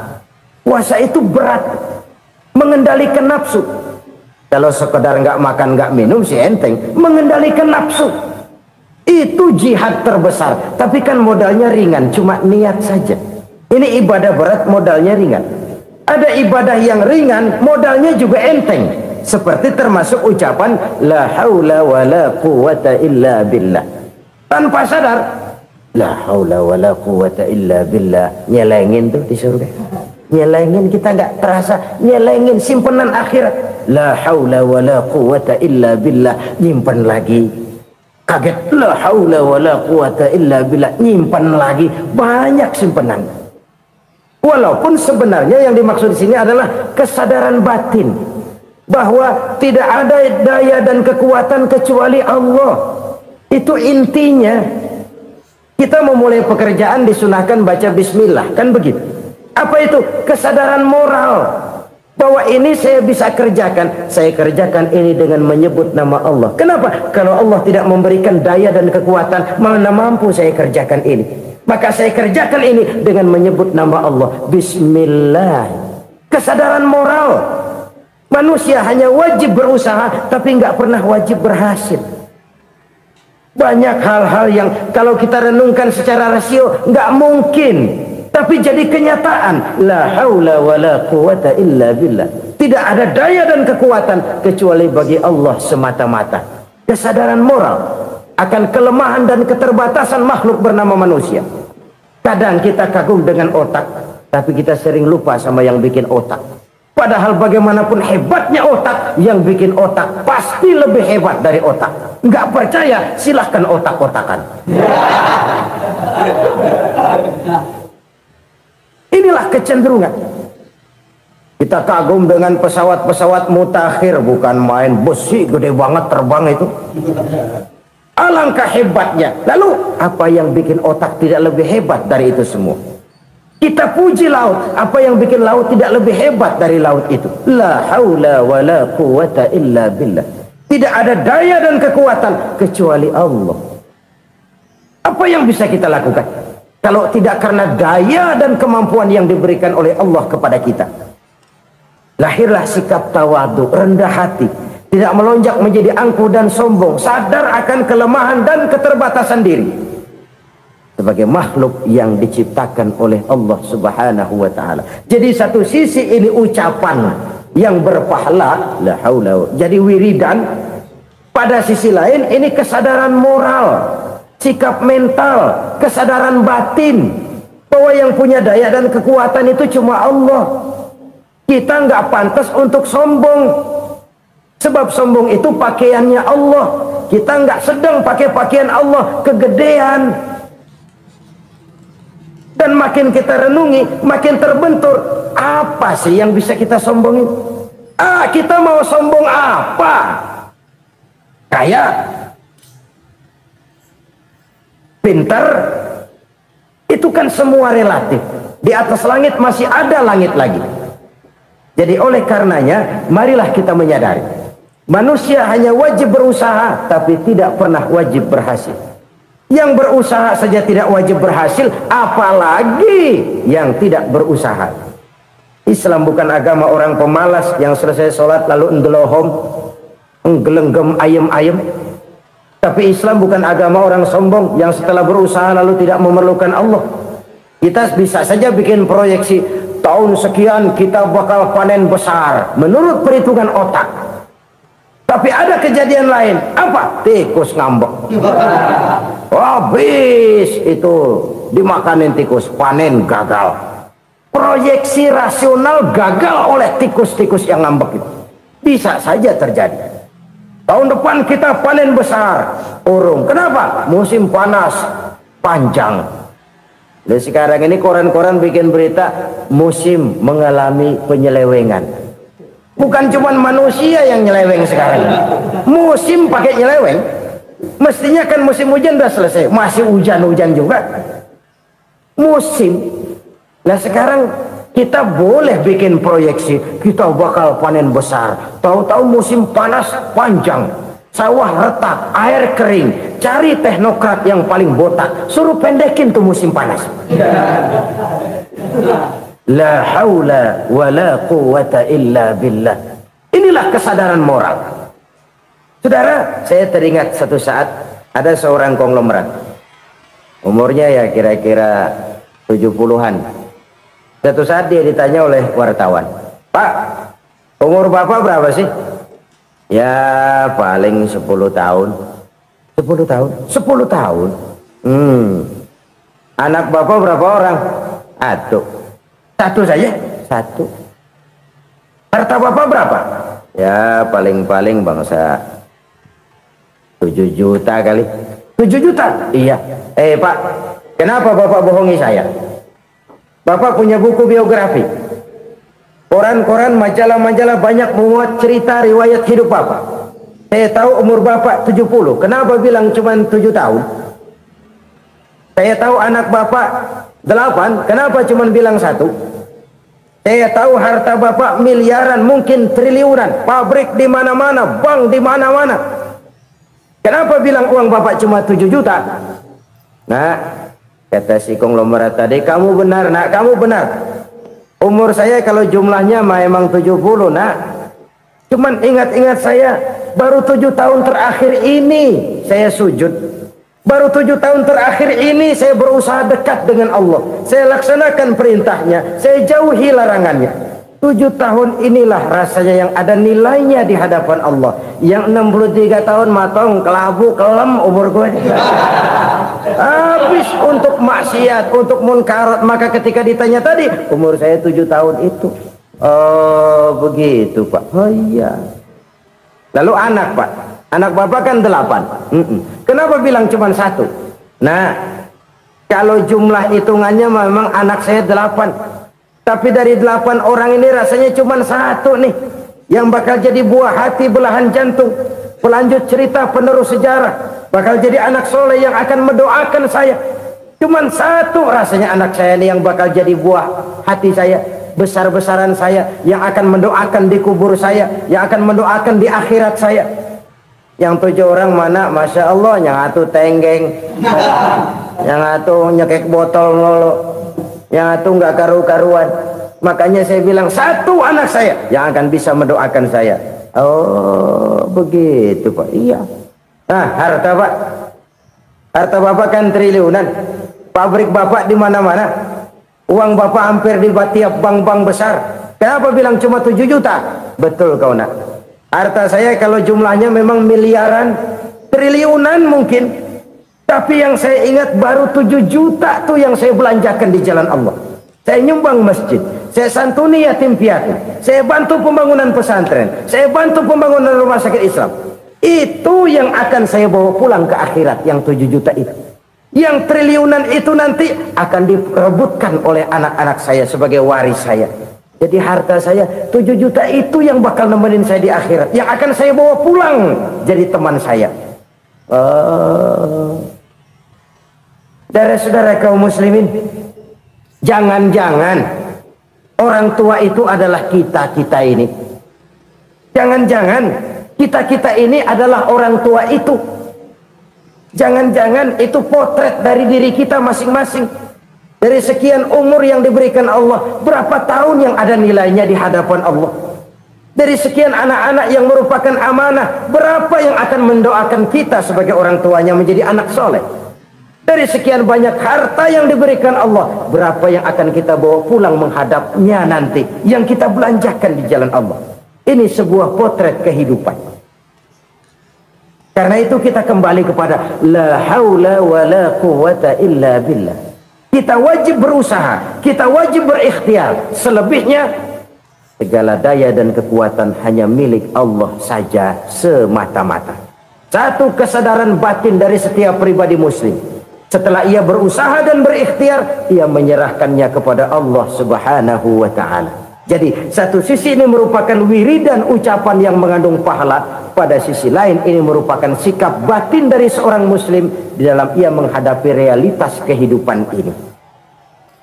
Puasa itu berat, mengendalikan nafsu. Kalau sekedar nggak makan nggak minum sih enteng, mengendalikan nafsu itu jihad terbesar. Tapi kan modalnya ringan, cuma niat saja. Ini ibadah berat, modalnya ringan. Ada ibadah yang ringan, modalnya juga enteng, seperti termasuk ucapan la haula wa la quwwata illa billah. Tanpa sadar, la haula wa la quwwata illa billah, nyelengin tuh di surga. Nyelengin, kita nggak terasa nyelengin simpenan akhirat. La haula wa la quwwata illa billah, nyimpan lagi. Kaget, la haula wa la quwwata illa billah, nyimpan lagi, banyak simpenan. Walaupun sebenarnya yang dimaksud di sini adalah kesadaran batin. bahwa tidak ada daya dan kekuatan kecuali Allah. Itu intinya. Kita memulai pekerjaan disunahkan baca bismillah, kan begitu. Apa itu? Kesadaran moral bahwa ini saya bisa kerjakan. Saya kerjakan ini dengan menyebut nama Allah. Kenapa? Kalau Allah tidak memberikan daya dan kekuatan, mana mampu saya kerjakan ini. Maka saya kerjakan ini dengan menyebut nama Allah. Bismillah. Kesadaran moral. Manusia hanya wajib berusaha, tapi nggak pernah wajib berhasil. Banyak hal-hal yang kalau kita renungkan secara rasio nggak mungkin, tapi jadi kenyataan. La haula wala quwata illa billah. Tidak ada daya dan kekuatan kecuali bagi Allah semata-mata. Kesadaran moral akan kelemahan dan keterbatasan makhluk bernama manusia. Kadang kita kagum dengan otak, tapi kita sering lupa sama yang bikin otak. Padahal bagaimanapun hebatnya otak, yang bikin otak pasti lebih hebat dari otak. Nggak percaya, silahkan otak-otakan. Inilah kecenderungan. Kita kagum dengan pesawat-pesawat mutakhir, bukan main, besi gede banget terbang itu. Alangkah hebatnya. Lalu apa yang bikin otak tidak lebih hebat dari itu semua? Kita puji laut, apa yang bikin laut tidak lebih hebat dari laut itu? La haula wala quwata illa billah. Tidak ada daya dan kekuatan kecuali Allah. Apa yang bisa kita lakukan kalau tidak karena daya dan kemampuan yang diberikan oleh Allah kepada kita? Lahirlah sikap tawadu, rendah hati, tidak melonjak menjadi angkuh dan sombong, sadar akan kelemahan dan keterbatasan diri sebagai makhluk yang diciptakan oleh Allah Subhanahu wa taala. Jadi satu sisi ini ucapan yang berpahala, la haula, jadi wiridan. Pada sisi lain ini kesadaran moral, sikap mental, kesadaran batin bahwa yang punya daya dan kekuatan itu cuma Allah. Kita nggak pantas untuk sombong, sebab sombong itu pakaiannya Allah. Kita nggak sedang pakai pakaian Allah, kegedean. Dan makin kita renungi, makin terbentur. Apa sih yang bisa kita sombongin? Kita mau sombong apa? Kaya, pintar, itu kan semua relatif. Di atas langit masih ada langit lagi. Jadi oleh karenanya, marilah kita menyadari, manusia hanya wajib berusaha, tapi tidak pernah wajib berhasil. Yang berusaha saja tidak wajib berhasil, apalagi yang tidak berusaha. Islam bukan agama orang pemalas yang selesai sholat lalu endelohom, nggelenggem ayem-ayem. Tapi Islam bukan agama orang sombong yang setelah berusaha lalu tidak memerlukan Allah. Kita bisa saja bikin proyeksi, tahun sekian kita bakal panen besar menurut perhitungan otak. Tapi ada kejadian lain. Apa? Tikus ngambek. Habis itu dimakanin tikus, panen gagal. Proyeksi rasional gagal oleh tikus-tikus yang ngambek itu. Bisa saja terjadi. Tahun depan kita panen besar, urung. Kenapa? Musim panas panjang. Dan sekarang ini koran-koran bikin berita musim mengalami penyelewengan. Bukan cuma manusia yang nyeleweng sekarang. Musim pakai nyeleweng. Mestinya kan musim hujan udah selesai, masih hujan-hujan juga. Musim. Nah sekarang kita boleh bikin proyeksi, kita bakal panen besar. Tahu-tahu musim panas panjang, sawah retak, air kering. Cari teknokrat yang paling botak, suruh pendekin tuh musim panas. La haula wala quwata illa billah. Inilah kesadaran moral. Saudara, saya teringat satu saat ada seorang konglomerat. Umurnya ya kira-kira 70-an. Satu saat dia ditanya oleh wartawan, "Pak, umur Bapak berapa sih?" "Ya paling 10 tahun." 10 tahun? 10 tahun? Anak Bapak berapa orang? Satu saja? Satu. Harta Bapak berapa? Ya paling-paling bangsa 7 juta kali. 7 juta? Iya. Pak, kenapa Bapak bohongi saya? Bapak punya buku biografi. Koran-koran, majalah-majalah banyak memuat cerita riwayat hidup Bapak. Saya tahu umur Bapak 70. Kenapa bilang cuma 7 tahun? Saya tahu anak Bapak 8. Kenapa cuma bilang 1? Saya tahu harta Bapak miliaran, mungkin triliunan. Pabrik di mana-mana, bank di mana-mana. Kenapa bilang uang Bapak cuma 7 juta? Nah, kata si konglomerat tadi, kamu benar nak, kamu benar. Umur saya kalau jumlahnya memang 70 nak. Cuman ingat-ingat saya, baru 7 tahun terakhir ini saya sujud. Baru 7 tahun terakhir ini saya berusaha dekat dengan Allah. Saya laksanakan perintahnya, saya jauhi larangannya. 7 tahun inilah rasanya yang ada nilainya di hadapan Allah. Yang 63 tahun matong, kelabu, kelem umur gue. Habis untuk maksiat, untuk munkarat. Maka ketika ditanya tadi, umur saya 7 tahun itu. Oh begitu Pak. Oh iya. Lalu anak Pak, anak Bapak kan 8. Kenapa bilang cuma 1? Nah, kalau jumlah hitungannya memang anak saya 8. Tapi dari 8 orang ini rasanya cuma 1 nih yang bakal jadi buah hati, belahan jantung, pelanjut cerita, penerus sejarah, bakal jadi anak soleh yang akan mendoakan saya. Cuma 1 rasanya anak saya ini yang bakal jadi buah hati saya, besar-besaran saya, yang akan mendoakan di kubur saya, yang akan mendoakan di akhirat saya. Yang 7 orang mana, masya Allah, yang 1 tenggeng, yang 1 nyekek botol mulu, yang 1 nggak karu-karuan. Makanya saya bilang 1 anak saya yang akan bisa mendoakan saya. Oh begitu Pak. Iya. Nah, harta Pak, harta Bapak kan triliunan. Pabrik Bapak di mana-mana. Uang Bapak hampir di tiap bank-bank besar. Kenapa bilang cuma 7 juta? Betul kau nak. Harta saya kalau jumlahnya memang miliaran, triliunan mungkin. Tapi yang saya ingat baru 7 juta tuh yang saya belanjakan di jalan Allah. Saya nyumbang masjid, saya santuni yatim piatu, saya bantu pembangunan pesantren, saya bantu pembangunan rumah sakit Islam. Itu yang akan saya bawa pulang ke akhirat, yang 7 juta itu. Yang triliunan itu nanti akan diperebutkan oleh anak-anak saya sebagai waris saya. Jadi harta saya 7 juta itu yang bakal nemenin saya di akhirat, yang akan saya bawa pulang jadi teman saya. Saudara-saudara kaum muslimin, jangan-jangan orang tua itu adalah kita-kita ini. Jangan-jangan kita-kita ini adalah orang tua itu. Jangan-jangan itu potret dari diri kita masing-masing. Dari sekian umur yang diberikan Allah, berapa tahun yang ada nilainya di hadapan Allah? Dari sekian anak-anak yang merupakan amanah, berapa yang akan mendoakan kita sebagai orang tuanya menjadi anak soleh? Dari sekian banyak harta yang diberikan Allah, berapa yang akan kita bawa pulang menghadapnya nanti, yang kita belanjakan di jalan Allah? Ini sebuah potret kehidupan. Karena itu kita kembali kepada la haula wa la quwwata illa billah. Kita wajib berusaha, kita wajib berikhtiar. Selebihnya segala daya dan kekuatan hanya milik Allah saja semata-mata. Satu kesadaran batin dari setiap pribadi muslim. Setelah ia berusaha dan berikhtiar, ia menyerahkannya kepada Allah Subhanahu wa ta'ala. Jadi satu sisi ini merupakan wiridan ucapan yang mengandung pahala, pada sisi lain ini merupakan sikap batin dari seorang muslim di dalam ia menghadapi realitas kehidupan ini.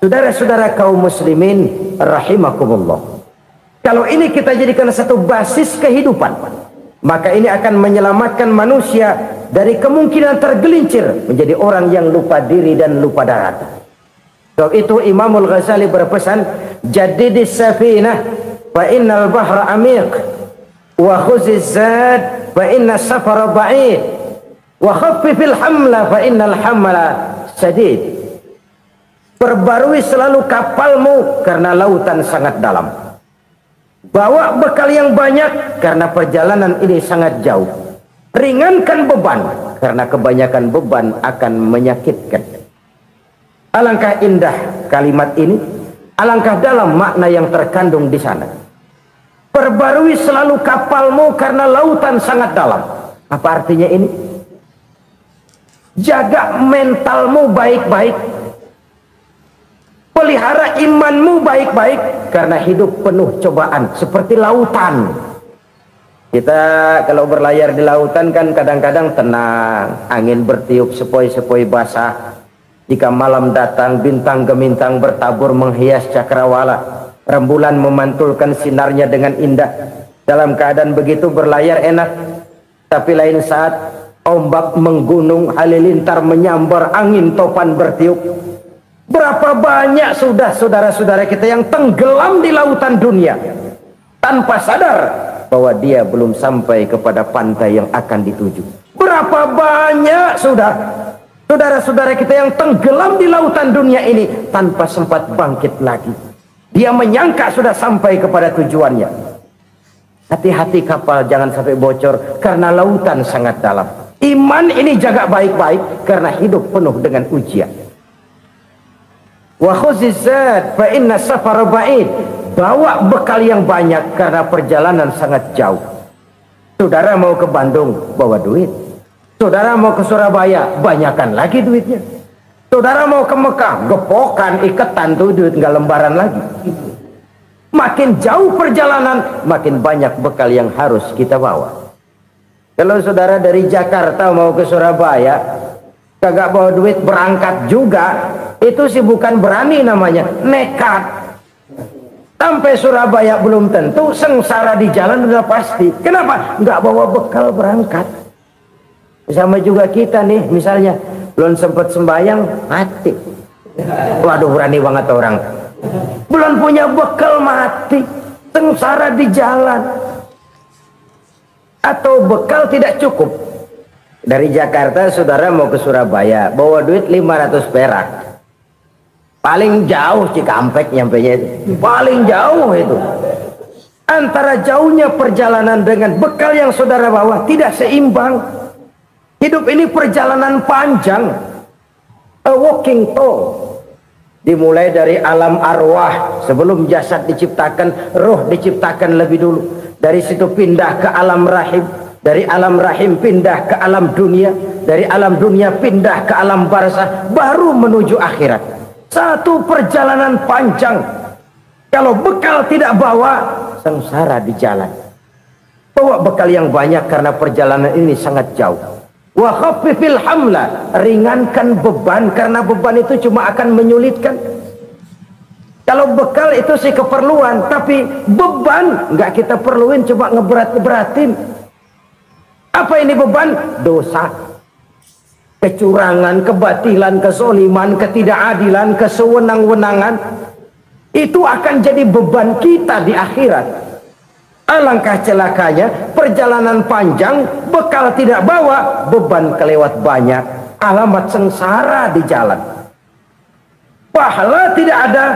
Saudara-saudara kaum muslimin rahimakumullah, kalau ini kita jadikan satu basis kehidupan, maka ini akan menyelamatkan manusia dari kemungkinan tergelincir menjadi orang yang lupa diri dan lupa darat. Sebab itu Imamul Ghazali berpesan, jadidis safinah fa innal bahra amiq, wa khuziz zad fa inna safara ba'id, wa khaffifil hamla fa innal hamla sadid. Perbarui selalu kapalmu karena lautan sangat dalam. Bawa bekal yang banyak karena perjalanan ini sangat jauh. Ringankan beban karena kebanyakan beban akan menyakitkan. Alangkah indah kalimat ini, alangkah dalam makna yang terkandung di sana. Perbarui selalu kapalmu karena lautan sangat dalam. Apa artinya ini? Jaga mentalmu baik-baik. Pelihara pelihara imanmu baik-baik, karena hidup penuh cobaan seperti lautan. Kita kalau berlayar di lautan kan kadang-kadang tenang, angin bertiup sepoi-sepoi basah. Jika malam datang, bintang gemintang bertabur menghias cakrawala, rembulan memantulkan sinarnya dengan indah. Dalam keadaan begitu berlayar enak. Tapi lain saat ombak menggunung, halilintar menyambar, angin topan bertiup. Berapa banyak sudah saudara-saudara kita yang tenggelam di lautan dunia tanpa sadar bahwa dia belum sampai kepada pantai yang akan dituju. Berapa banyak sudah saudara-saudara kita yang tenggelam di lautan dunia ini tanpa sempat bangkit lagi. Dia menyangka sudah sampai kepada tujuannya. Hati-hati kapal jangan sampai bocor karena lautan sangat dalam. Iman ini jaga baik-baik karena hidup penuh dengan ujian. Wa khuzizat fa inna safar ba'id. Bawa bekal yang banyak karena perjalanan sangat jauh. Saudara mau ke Bandung, bawa duit. Saudara mau ke Surabaya, banyakan lagi duitnya. Saudara mau ke Mekah, gepokan, iketan tuh duit nggak lembaran lagi. Makin jauh perjalanan, makin banyak bekal yang harus kita bawa. Kalau saudara dari Jakarta mau ke Surabaya, kagak bawa duit berangkat juga, itu sih bukan berani namanya, nekat. Sampai Surabaya belum tentu, sengsara di jalan udah pasti. Kenapa? Nggak bawa bekal berangkat. Sama juga kita nih, misalnya belum sempat sembahyang, mati. Waduh, berani banget orang. Belum punya bekal, mati. Sengsara di jalan. Atau bekal tidak cukup. Dari Jakarta saudara mau ke Surabaya, bawa duit 500 perak. Paling jauh Cikampek nyampenya itu. Paling jauh itu. Antara jauhnya perjalanan dengan bekal yang saudara bawa tidak seimbang. Hidup ini perjalanan panjang. A walking tour. Dimulai dari alam arwah. Sebelum jasad diciptakan, roh diciptakan lebih dulu. Dari situ pindah ke alam rahim. Dari alam rahim pindah ke alam dunia. Dari alam dunia pindah ke alam barzah. Baru menuju akhirat. Satu perjalanan panjang. Kalau bekal tidak bawa, sengsara di jalan. Bawa bekal yang banyak karena perjalanan ini sangat jauh. Wa khaffifil hamla, ringankan beban karena beban itu cuma akan menyulitkan. Kalau bekal itu sih keperluan, tapi beban nggak kita perluin, cuma ngeberat-beratin. Apa ini beban? Dosa. Kecurangan, kebatilan, kezoliman, ketidakadilan, kesewenang-wenangan. Itu akan jadi beban kita di akhirat. Alangkah celakanya, perjalanan panjang, bekal tidak bawa, beban kelewat banyak, alamat sengsara di jalan. Pahala tidak ada,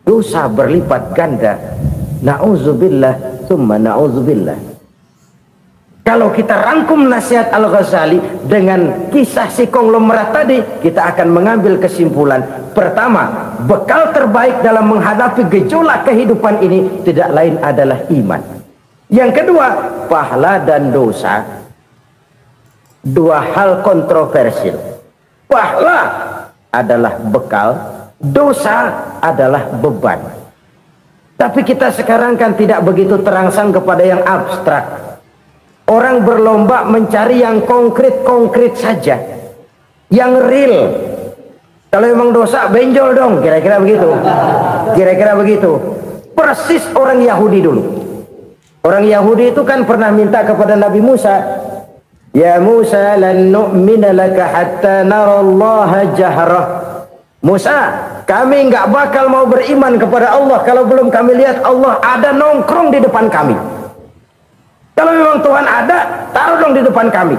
dosa berlipat ganda. Na'udzubillah, summa na'udzubillah. Kalau kita rangkum nasihat Al-Ghazali dengan kisah si konglomerat tadi, kita akan mengambil kesimpulan. Pertama, bekal terbaik dalam menghadapi gejolak kehidupan ini tidak lain adalah iman. Yang kedua, pahala dan dosa. Dua hal kontroversial. Pahala adalah bekal, dosa adalah beban. Tapi kita sekarang kan tidak begitu terangsang kepada yang abstrak. Orang berlomba mencari yang konkret-konkret saja, yang real. Kalau memang dosa, benjol dong, kira-kira begitu. Kira-kira begitu. Persis orang Yahudi dulu. Orang Yahudi itu kan pernah minta kepada Nabi Musa, Ya Musa, lan nu'mina laka hatta narallaha jahrah. Musa, kami nggak bakal mau beriman kepada Allah kalau belum kami lihat Allah ada nongkrong di depan kami. Kalau memang Tuhan ada, taruh dong di depan kami.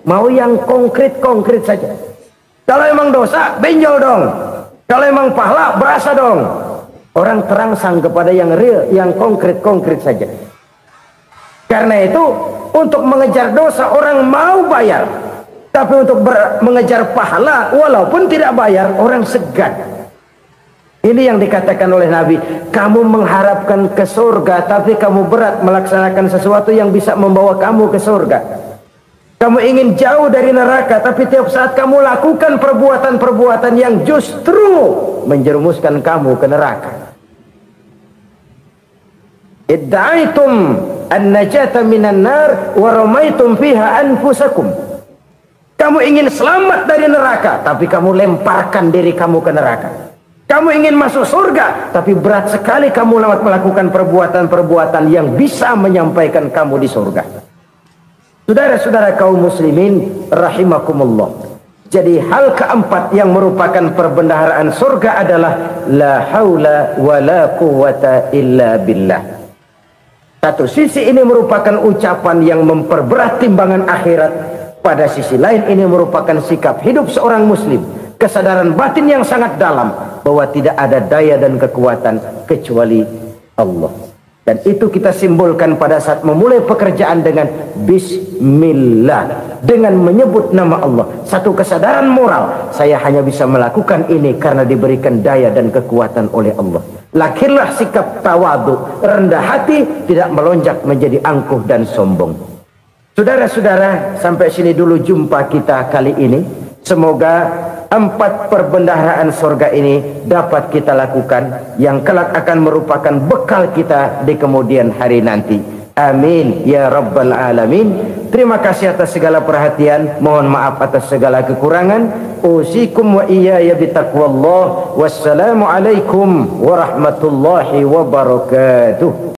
Mau yang konkret-konkret saja. Kalau memang dosa, benjol dong. Kalau memang pahala, berasa dong. Orang terangsang kepada yang real, yang konkret-konkret saja. Karena itu, untuk mengejar dosa, orang mau bayar. Tapi untuk mengejar pahala, walaupun tidak bayar, orang segan. Ini yang dikatakan oleh Nabi, kamu mengharapkan ke surga, tapi kamu berat melaksanakan sesuatu yang bisa membawa kamu ke surga. Kamu ingin jauh dari neraka, tapi tiap saat kamu lakukan perbuatan-perbuatan yang justru menjerumuskan kamu ke neraka. Idda'aitum an-najata minan nar wa ramaitum fiha anfusakum. Kamu ingin selamat dari neraka, tapi kamu lemparkan diri kamu ke neraka. Kamu ingin masuk surga, tapi berat sekali kamu melakukan perbuatan-perbuatan yang bisa menyampaikan kamu di surga. Saudara-saudara kaum muslimin rahimakumullah. Jadi hal keempat yang merupakan perbendaharaan surga adalah la haula wa la quwwata illa billah. Satu sisi ini merupakan ucapan yang memperberat timbangan akhirat. Pada sisi lain ini merupakan sikap hidup seorang muslim. Kesadaran batin yang sangat dalam bahwa tidak ada daya dan kekuatan kecuali Allah. Dan itu kita simbolkan pada saat memulai pekerjaan dengan Bismillah, dengan menyebut nama Allah. Satu kesadaran moral, saya hanya bisa melakukan ini karena diberikan daya dan kekuatan oleh Allah. Lahirlah sikap tawadu, rendah hati, tidak melonjak menjadi angkuh dan sombong. Saudara-saudara, sampai sini dulu jumpa kita kali ini. Semoga 4 perbendaharaan surga ini dapat kita lakukan, yang kelak akan merupakan bekal kita di kemudian hari nanti. Amin ya rabbal alamin. Terima kasih atas segala perhatian, mohon maaf atas segala kekurangan. Usikum wa iyaya bitaqwallah. Wassalamu alaikum warahmatullahi wabarakatuh.